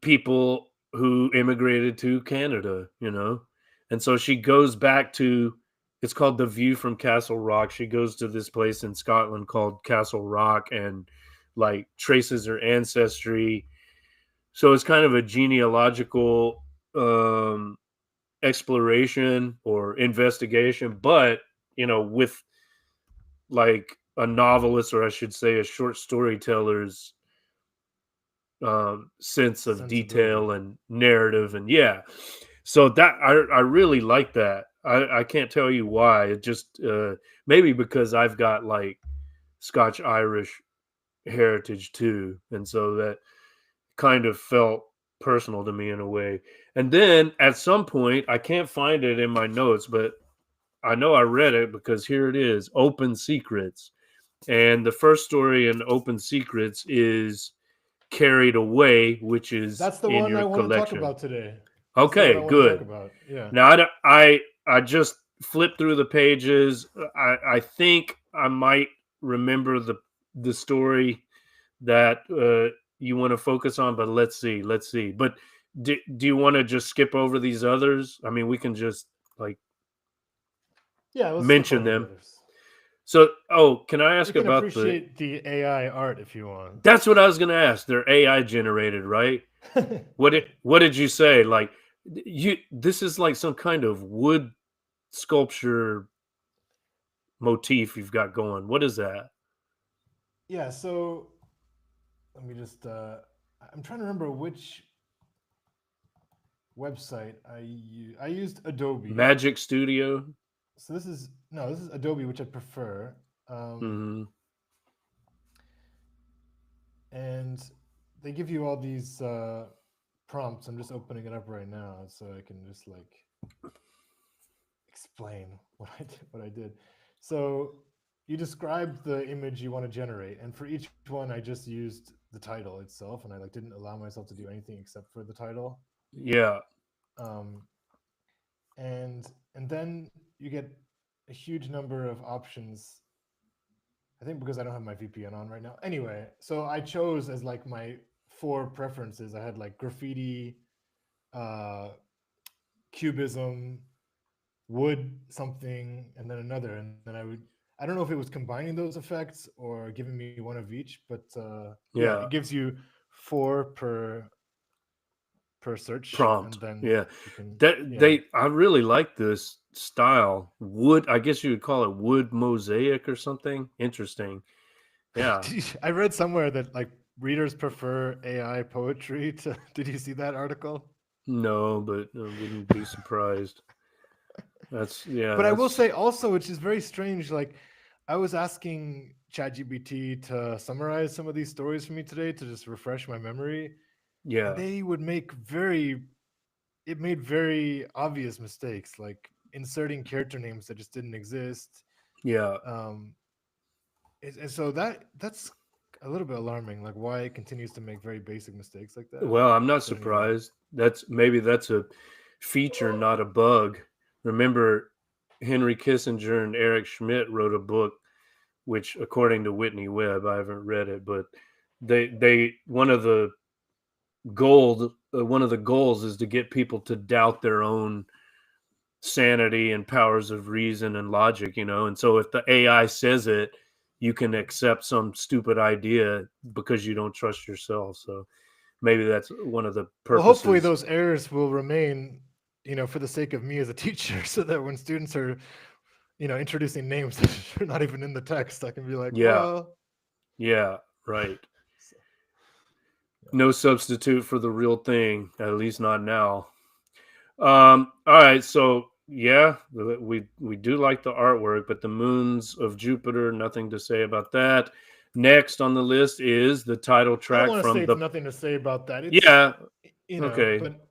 people who immigrated to Canada, and so she goes back to it's called The View from Castle Rock. She goes to this place in Scotland called Castle Rock and like traces her ancestry. So it's kind of a genealogical exploration or investigation, but with like a novelist, or I should say a short storyteller's sense of Sensibility. detail and narrative. And yeah, so that I really like that. I can't tell you why. It just maybe because I've got like Scotch Irish heritage too, and so that kind of felt personal to me in a way. And then at some point, I can't find it in my notes, but I know I read it because here it is, Open Secrets. And the first story in Open Secrets is Carried Away, which is That's the in one I your want to talk collection. about today. That's the one I Okay, want to talk good. about. Yeah. Now I just flipped through the pages. I think I might remember the story that you want to focus on, but let's see. But do you want to just skip over these others? I mean, we can just like Yeah, let's skip mention over the them. others. So, oh, can I You ask can about the? appreciate the AI art if you want. That's what I was going to ask. They're AI generated, right? What did you say? Like you this is like some kind of wood sculpture motif you've got going. What is that? Yeah, so let me just I'm trying to remember which website I used. I used Adobe. Magic Studio? So this is no, this is Adobe, which I prefer. Um, Mhm. and they give you all these prompts. I'm just opening it up right now so I can just like explain what I did. What I did. So you described the image you want to generate, and for each one, I just used the title itself, and I like didn't allow myself to do anything except for the title. Yeah. Um, and then you get a huge number of options. I think because I don't have my VPN on right now. Anyway, so I chose as like my four preferences. I had like graffiti, uh, cubism, wood something, and then another. And then I don't know if it was combining those effects or giving me one of each, but yeah, it Yeah. gives you four per search, and Prompt. then Yeah. you can, That yeah. they I really like this style. Wood, I guess you would call it wood mosaic or something. Interesting. Yeah. I read somewhere that like readers prefer AI poetry to. Did you see that article? No, but I wouldn't be surprised. But I will That's say also, which is very strange, like I was asking ChatGPT to summarize some of these stories for me today to just refresh my memory, and yeah. they would make very it made very obvious mistakes, like inserting character names that just didn't exist. Yeah. Um, and so that's a little bit alarming, like why it continues to make very basic mistakes like that. Well, I'm not But anyway, surprised. That's a feature, not a bug. Remember, Henry Kissinger and Eric Schmidt wrote a book, which, according to Whitney Webb, I haven't read it, but they one of the goals is to get people to doubt their own sanity and powers of reason and logic, And so, if the AI says it, you can accept some stupid idea because you don't trust yourself. So maybe that's one of the well, hopefully purposes. those errors will remain, for the sake of me as a teacher, so that when students are, introducing names that are not even in the text, I can be like, Yeah, well, yeah, right. so, yeah. No substitute for the real thing, at least not now. All right, so yeah, we do like the artwork, but the moons of Jupiter, nothing to say about that. Next on the list is the title I don't track want to say from it's the. nothing to say about that. It's, Yeah, okay. but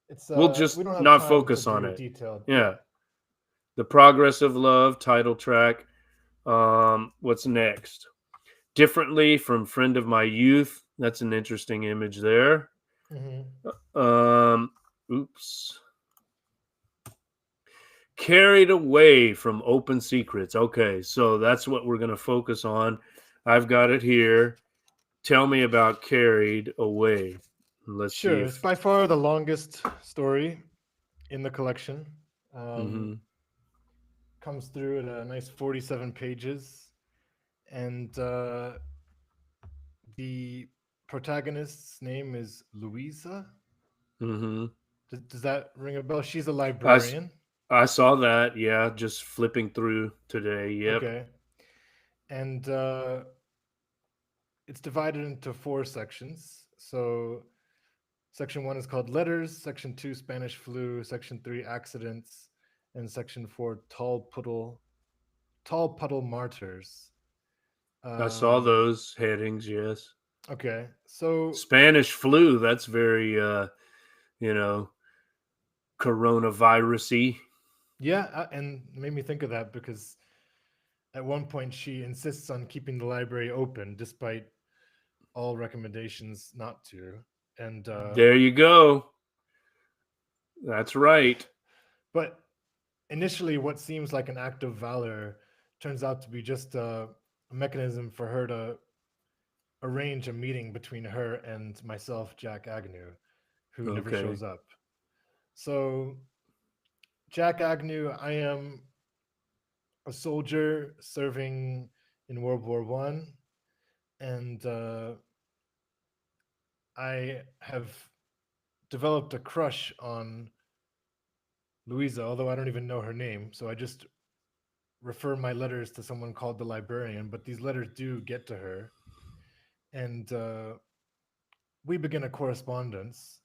it's We'll just we don't have not time to focus on do it. detailed. Yeah. Yeah, the Progress of Love title track. What's next? Differently from Friend of My Youth. That's an interesting image there. Hmm. Um, oops. Carried Away from Open Secrets. Okay, so that's what we're going to focus on. I've got it here. Tell me about Carried Away. Let's see Sure. It's if. by far the longest story in the collection. Um, Mhm. comes through at a nice 47 pages, and the protagonist's name is Louisa. Mhm. Does that ring a bell? She's a I s- librarian. I saw that. Yeah, just flipping through today. Yep. Okay. And it's divided into four sections. So section one is called Letters, section two, Spanish Flu, section three, Accidents, and section four, Tall Puddle Martyrs. I saw Um, those headings. Yes. okay. So Spanish flu. That's very you know, coronavirusy. yeah, and it made me think of that because at one point she insists on keeping the library open despite all recommendations not to. And There you go. That's right. but initially, what seems like an act of valor turns out to be just a mechanism for her to arrange a meeting between her and myself, Jack Agnew, who never Okay. shows up. So, Jack Agnew, I am a soldier serving in World War I, and I have developed a crush on Louisa, although I don't even know her name. So I just refer my letters to someone called the librarian, but these letters do get to her. And we begin a correspondence,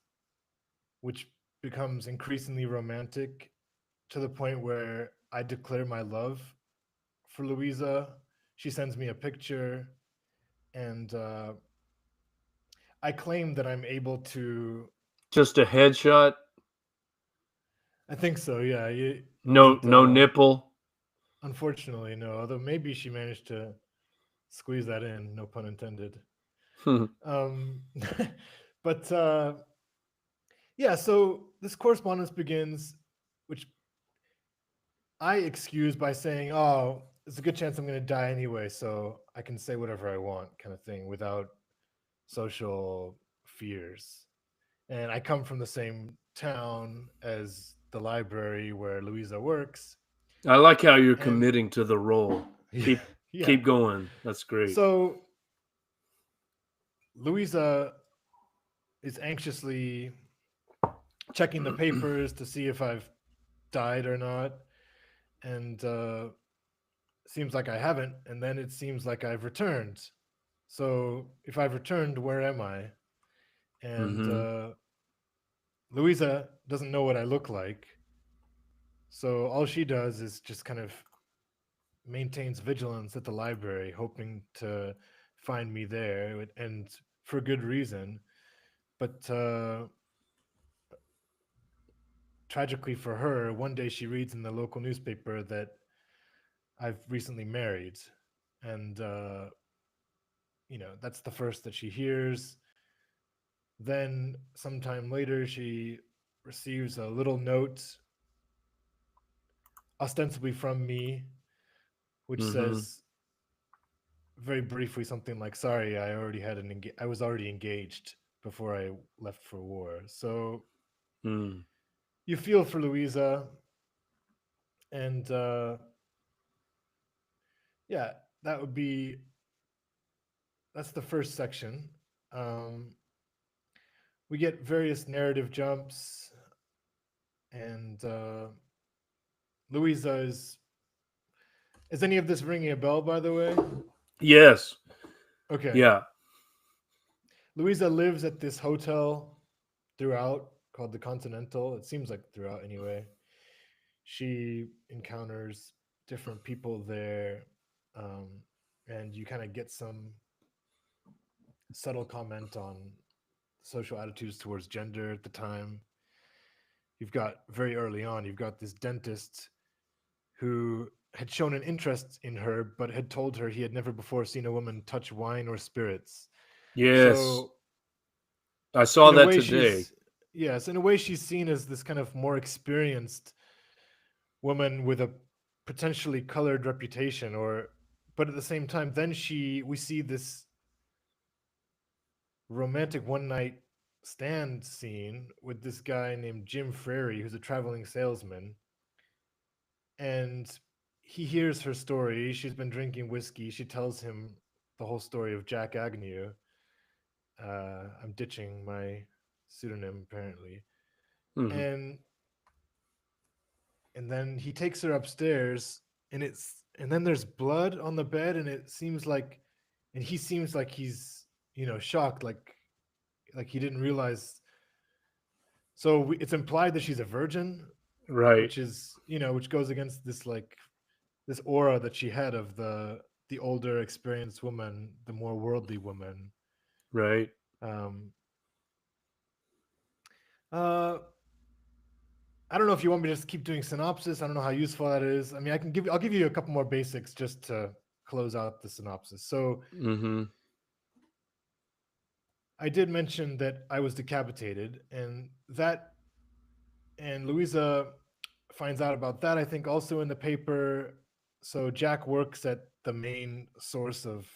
which becomes increasingly romantic to the point where I declare my love for Louisa. She sends me a picture, and I claim that I'm able to. Just a headshot, I think so, yeah. no And no nipple. unfortunately, no. Although maybe she managed to squeeze that in, no pun intended. Hmm. Um, but yeah, so this correspondence begins, which I excuse by saying, "Oh, it's a good chance I'm going to die anyway, so I can say whatever I want," kind of thing, without social fears. And I come from the same town as the library where Louisa works, I like how you're and committing to the role. yeah, Keep yeah. keep going. That's great. So Louisa is anxiously checking the papers to see if I've died or not, and seems like I haven't, and then it seems like I've returned. So if I've returned, where am I? And Mm-hmm. Louisa doesn't know what I look like, so all she does is just kind of maintains vigilance at the library, hoping to find me there, and for good reason. But tragically for her, one day she reads in the local newspaper that I've recently married, and that's the first that she hears. Then, sometime later, she receives a little note, ostensibly from me, which Mm-hmm. says very briefly something like, "Sorry, I was already engaged before I left for war." So Mm. you feel for Louisa, and yeah, that would be that's the first section. Um, we get various narrative jumps, and Louisa is any of this ringing a bell, by the way? Yes. Okay. Yeah. Louisa lives at this hotel throughout called the Continental. It seems like throughout anyway. She encounters different people there, um, and you kind of get some subtle comment on social attitudes towards gender at the time. You've got very early on, you've got this dentist who had shown an interest in her, but had told her he had never before seen a woman touch wine or spirits. Yes. So, I saw in a that way, today. she's seen as this kind of more experienced woman with a potentially colored reputation, or but at the same time, then she we see this romantic one night stand scene with this guy named Jim Frary, who's a traveling salesman, and he hears her story. She's been drinking whiskey. She tells him the whole story of Jack Agnew. I'm ditching my pseudonym apparently, Hmm. and then he takes her upstairs, and then there's blood on the bed, and it seems like, and he seems like he's shocked, like he didn't realize. So it's implied that she's a virgin, Right. which is which goes against this this aura that she had of the older experienced woman, the more worldly woman. Right. um uh I don't know if you want me to just keep doing synopsis. I don't know how useful that is. I mean, I'll give you a couple more basics just to close out the synopsis. So Mm-hmm. I did mention that I was decapitated, and Louisa finds out about that, I think, also in the paper. So Jack works at the main source of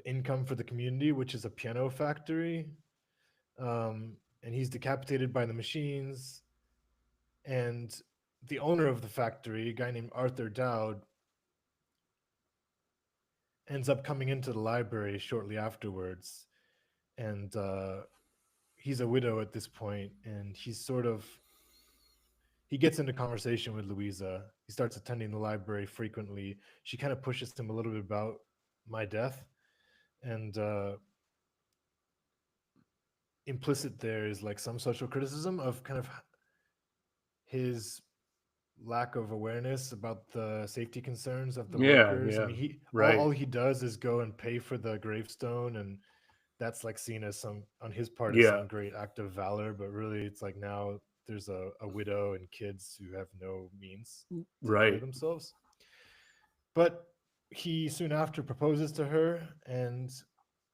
income for the community, which is a piano factory. And he's decapitated by the machines. And the owner of the factory, a guy named Arthur Dowd, ends up coming into the library shortly afterwards, and he's a widow at this point, and he gets into conversation with Louisa. He starts attending the library frequently. She kind of pushes him a little bit about my death, and implicit there is like some social criticism of kind of his lack of awareness about the safety concerns of the Yeah, workers. I yeah. mean, he Right. all he does is go and pay for the gravestone, and that's like seen as some on his part as Yeah. some great act of valor. But really, it's like now there's a widow and kids who have no means to take care of Right. themselves. But he soon after proposes to her, and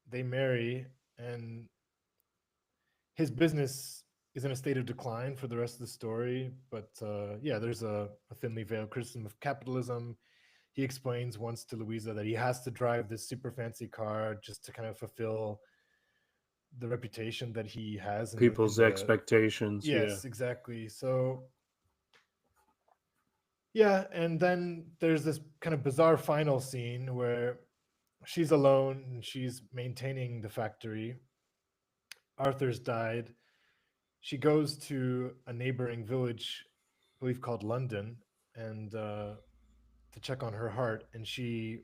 they marry, and his business is in a state of decline for the rest of the story. But yeah, there's a thinly veiled criticism of capitalism. He explains once to Louisa that he has to drive this super fancy car just to kind of fulfill the reputation that he has in People's the expectations. Yeah. yes, exactly. So yeah, and then there's this kind of bizarre final scene where she's alone and she's maintaining the factory. Arthur's died. She goes to a neighboring village, I believe called London, and to check on her heart, and she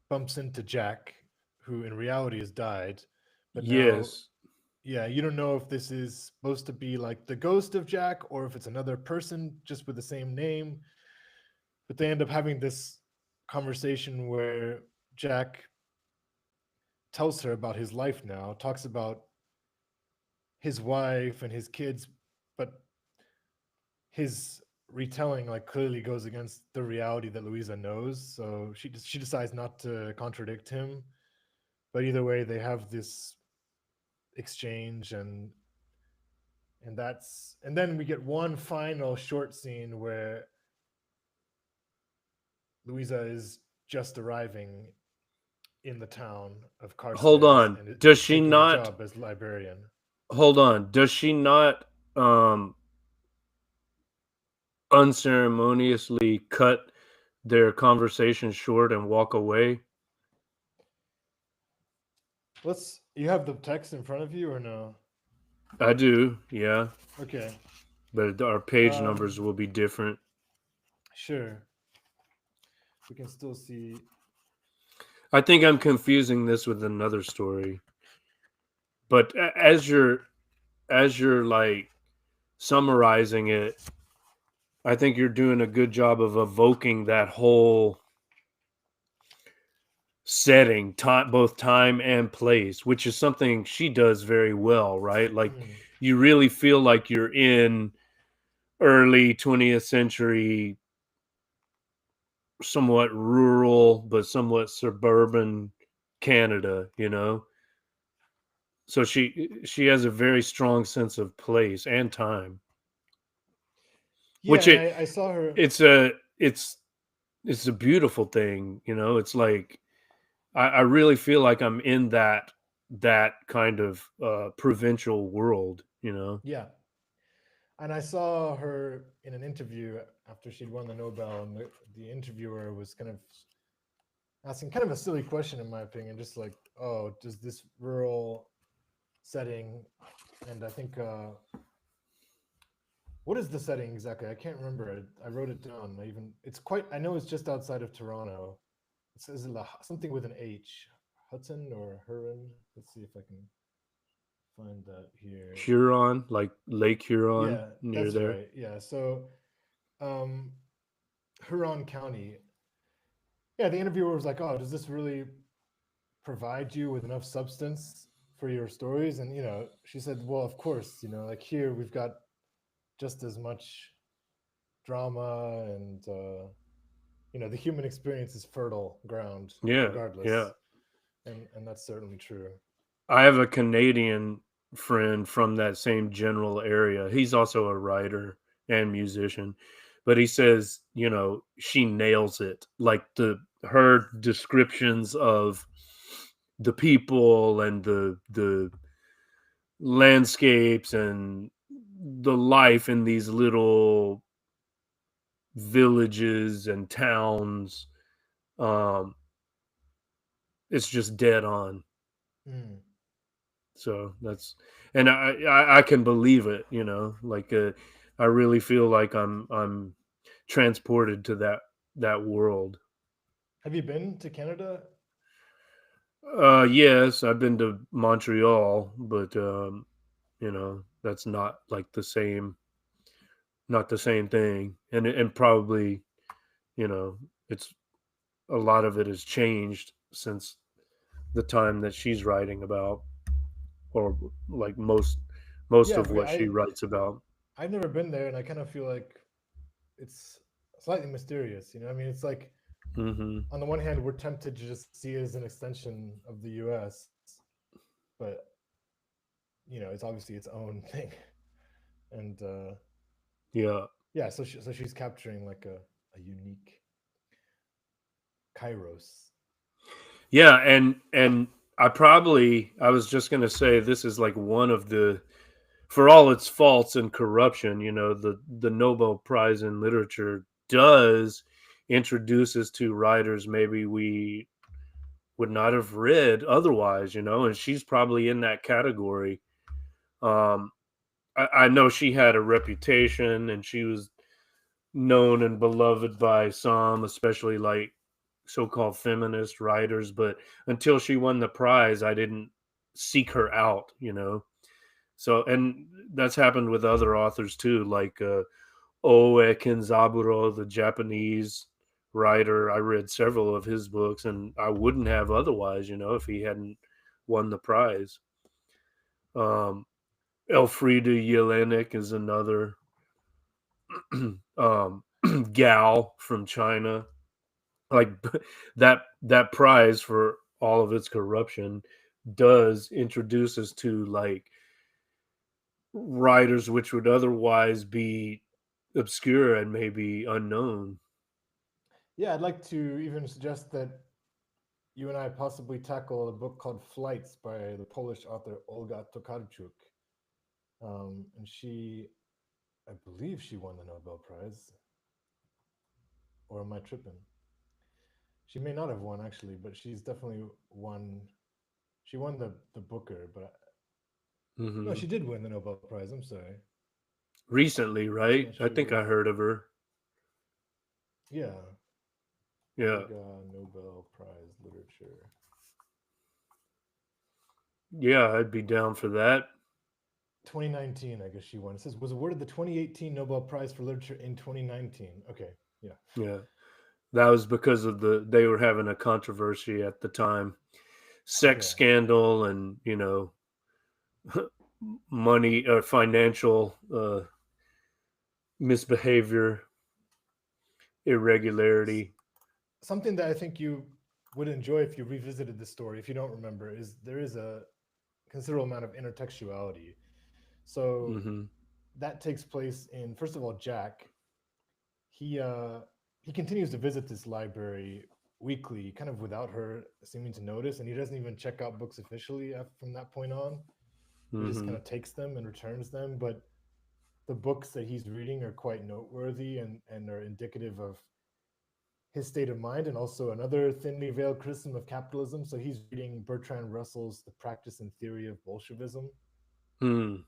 bumps into Jack, who in reality has died. But now, Yes. yeah, you don't know if this is supposed to be like the ghost of Jack or if it's another person just with the same name. But they end up having this conversation where Jack tells her about his life now, talks about his wife and his kids, but his retelling like clearly goes against the reality that Louisa knows. So she decides not to contradict him. But either way, they have this exchange, and then we get one final short scene where Louisa is just arriving in the town of Hold Carstairs on. and Does is she taking a not job as librarian. hold on. Does she not unceremoniously cut their conversation short and walk away? Let's. You have the text in front of you or no? I do. Yeah. Okay. But our page Um. numbers will be different. Sure. We can still see. I think I'm confusing this with another story. But as you're like summarizing it, I think you're doing a good job of evoking that whole setting, time, both time and place, which is something she does very well, right? Like Hmm. you really feel like you're in early 20th century, somewhat rural but somewhat suburban Canada, you know. So she has a very strong sense of place and time, Yeah, which and I saw her. it's a it's it's a beautiful thing, you know. It's like I really feel like I'm in that kind of provincial world, you know. Yeah, and I saw her in an interview after she'd won the Nobel, and the interviewer was kind of asking kind of a silly question, in my opinion, just like, "Oh, does this rural setting?" And I think, what is the setting exactly? I can't remember it. I wrote it down. I even it's quite. I know it's just outside of Toronto. It says something with an H, Hudson or Huron. Let's see if I can find that here. Huron, like Lake Huron Yeah, near that's there. right. Yeah, so um, Huron County. Yeah, the interviewer was like, "Oh, does this really provide you with enough substance for your stories?" And she said, "Well, of course. Like here we've got just as much drama, and the human experience is fertile ground, Yeah, yeah. regardless." And that's certainly true. I have a Canadian friend from that same general area. He's also a writer and musician, but he says, you know, she nails it. Like the her descriptions of the people and the landscapes and the life in these little villages and towns. Um, it's just dead on. Mm. So that's, and I can believe it. Like I really feel like I'm transported to that world. Have you been to Canada? Yes, I've been to Montreal, but that's not the same thing, and probably it's a lot of it has changed since the time that she's writing about, or like most Yeah, of but what she writes about. I've never been there, and I kind of feel like it's slightly mysterious. I mean, it's like Hmm. on the one hand, we're tempted to just see it as an extension of the U.S., but it's obviously its own thing. And Yeah, yeah, so she's capturing like a unique Kairos. yeah, and I was just gonna say this is like one of the, for all its faults and corruption, the Nobel Prize in Literature does introduce us to writers maybe we would not have read otherwise, and she's probably in that category. Um, I know she had a reputation and she was known and beloved by some, especially like so-called feminist writers, but until she won the prize, I didn't seek her out. So, and that's happened with other authors too, like Oe Kenzaburo, the Japanese writer. I read several of his books, and I wouldn't have otherwise, if he hadn't won the prize. Um, Elfriede Jelinek is another. um, Gal from China, like that prize for all of its corruption does introduce us to like writers which would otherwise be obscure and maybe unknown. Yeah, I'd like to even suggest that you and I possibly tackle a book called Flights by the Polish author Olga Tokarczuk. And I believe she won the Nobel Prize, or am I tripping? She may not have won actually, but she's definitely won. She won the Booker, but no, Hmm. she did win the Nobel Prize. I'm sorry, Recently, just right? not I think sure. I heard of her. Yeah, Yeah, Olga Nobel Prize Literature. yeah, I'd be down for that. 2019, I guess she won. It says was awarded the 2018 Nobel Prize for Literature in 2019. Okay, yeah, Yeah, that was because of they were having a controversy at the time, sex okay. scandal, and money or financial misbehavior, irregularity. Something that I think you would enjoy if you revisited the story, if you don't remember, is there is a considerable amount of intertextuality. So Hmm. that takes place in, first of all, Jack. He uh, he continues to visit this library weekly, kind of without her seeming to notice, and he doesn't even check out books officially from that point on. He just kind Hmm. of takes them and returns them. But the books that he's reading are quite noteworthy and are indicative of his state of mind, and also another thinly veiled criticism of capitalism. So he's reading Bertrand Russell's The Practice and Theory of Bolshevism. Mm.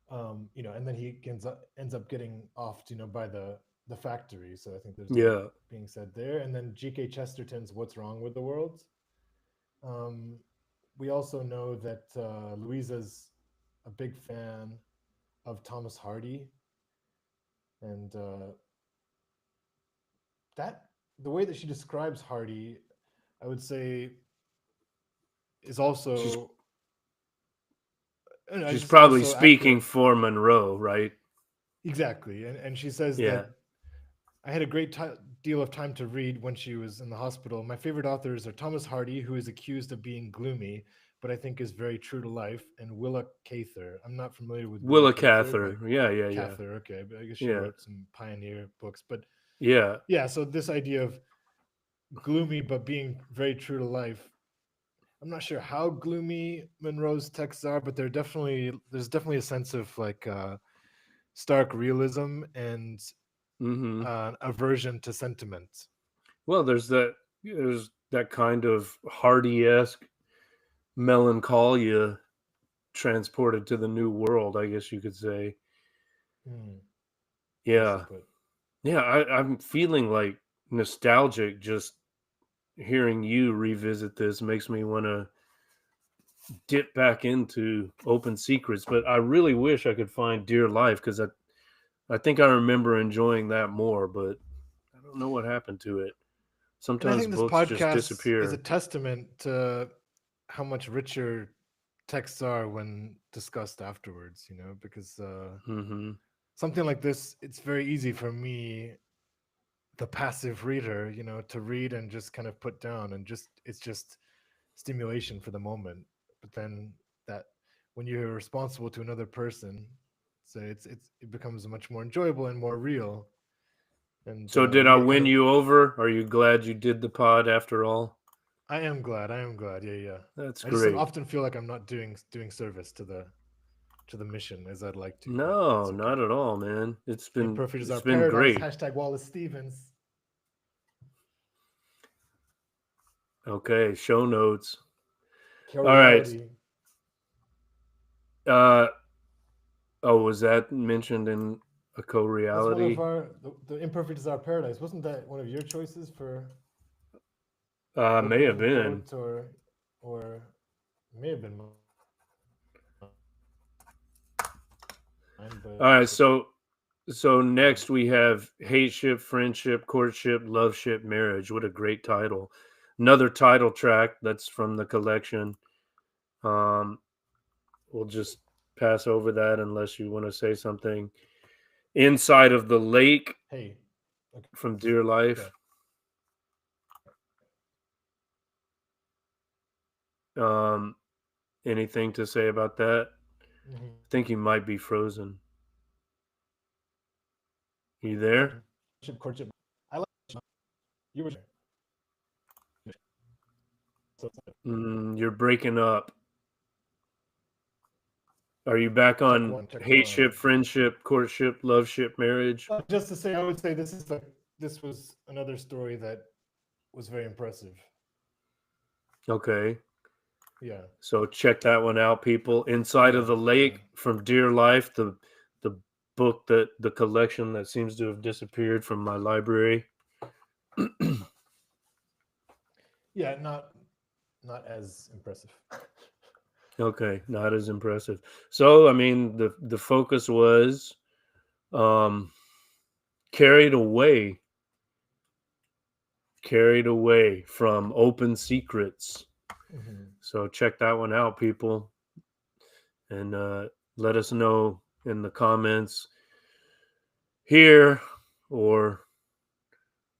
And then he ends up getting offed, by the factory. So I think there's a lot Yeah. being said there. And then G.K. Chesterton's What's Wrong with the World. Um, we also know that Louisa's a big fan of Thomas Hardy, and that the way that she describes Hardy, I would say, is She's also she's is probably also speaking accurate. for Monroe, right? Exactly, and she says Yeah. that I had a deal of time to read when she was in the hospital. My favorite authors are Thomas Hardy, who is accused of being gloomy, but I think is very true to life, and Willa Cather. I'm not familiar with Willa Willa Cather, but Cather. Yeah, yeah, yeah. Cather, okay, but I guess she Yeah. wrote some pioneer books. But Yeah. yeah, so this idea of gloomy but being very true to life. I'm not sure how gloomy Monroe's texts are, but there's definitely a sense of like stark realism, and Mm-hmm. aversion to sentiment. Well, there's that kind of Hardy-esque melancholia transported to the new world, I guess you could say. Hmm, nicely Yeah. put. Yeah, I'm feeling like nostalgic just hearing you revisit this makes me want to dip back into Open Secrets, but I really wish I could find Dear Life because I think I remember enjoying that more, but I don't know what happened to it. And I Sometimes think this books just podcast is a disappear. testament to how much richer texts are when discussed afterwards, because Hmm. something like this, it's very easy for me, the passive reader, to read and just kind of put down and it's just stimulation for the moment. But then that when you're responsible to another person, so it becomes much more enjoyable and more real. And So did we I get kind win of you over? Are you glad you did the pod after all? I am glad. Yeah, yeah. That's I just great. often feel like I'm not doing service to the mission as I'd like to, but No, it's okay. not at all, man. Imperfect is It's our been paradise. great. Hashtag Wallace Stevens. Okay, show notes. All right. Co-reality. Uh oh, was that mentioned in a That's one of co-reality? the imperfect is our paradise. Wasn't that one of your choices for May have opening been. quote, or may have been mine, but All right, so next we have hate ship, friendship, courtship, love ship, marriage. What a great title. Another title track that's from the collection. Um, we'll just pass over that unless you want to say something. Inside of the Lake hey, okay, from Dear Life. Um, anything to say about that? mm-hmm. I think you might be frozen. You Friendship, there? courtship. I like you were You're breaking up. Are you back check on one, check hate one. ship, friendship, courtship, love ship, marriage? Just to say, I would say this was another story that was very impressive. Okay. Yeah, So check that one out, people. Inside yeah, of the yeah, Lake from Dear Life, the book that the collection that seems to have disappeared from my library. yeah. Not as impressive. Okay, not as impressive. So I mean the focus was um carried away, carried away from Open Secrets. Hmm. So check that one out, people, and let us know in the comments here or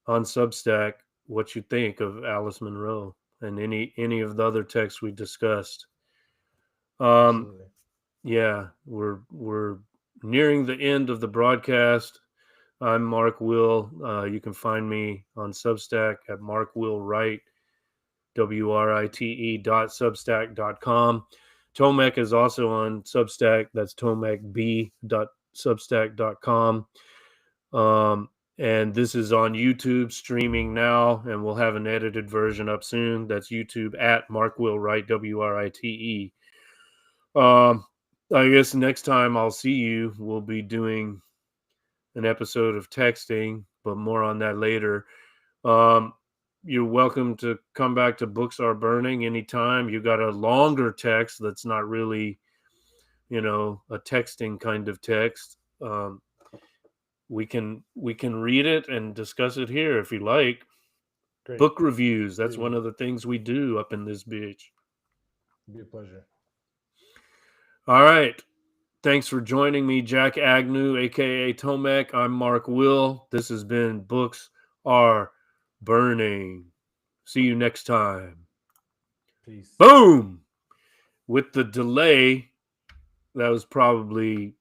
on Substack what you think of Alice Munro and any of the other texts we discussed. Um, Absolutely. yeah, we're nearing the end of the broadcast. I'm Mark Will. You can find me on Substack at Mark Will Wright, WRITE.substack.com. Tomek is also on Substack. That's tomekb.substack.com. And this is on YouTube streaming now, and we'll have an edited version up soon. That's YouTube at Mark Will Wright, WRITE. Um, I guess next time I'll see you, we'll be doing an episode of texting, but more on that later. Um, you're welcome to come back to Books Are Burning anytime. You got a longer text that's not really, a texting kind of text. We can read it and discuss it here if you like. Great. Book reviews. That's Be one of the things we do up in this bitch. be a pleasure. All right. Thanks for joining me, Jack Agnew, aka Tomek. I'm Mark Will. This has been Books Are Burning. See you next time. Peace. Boom! With the delay, that was probably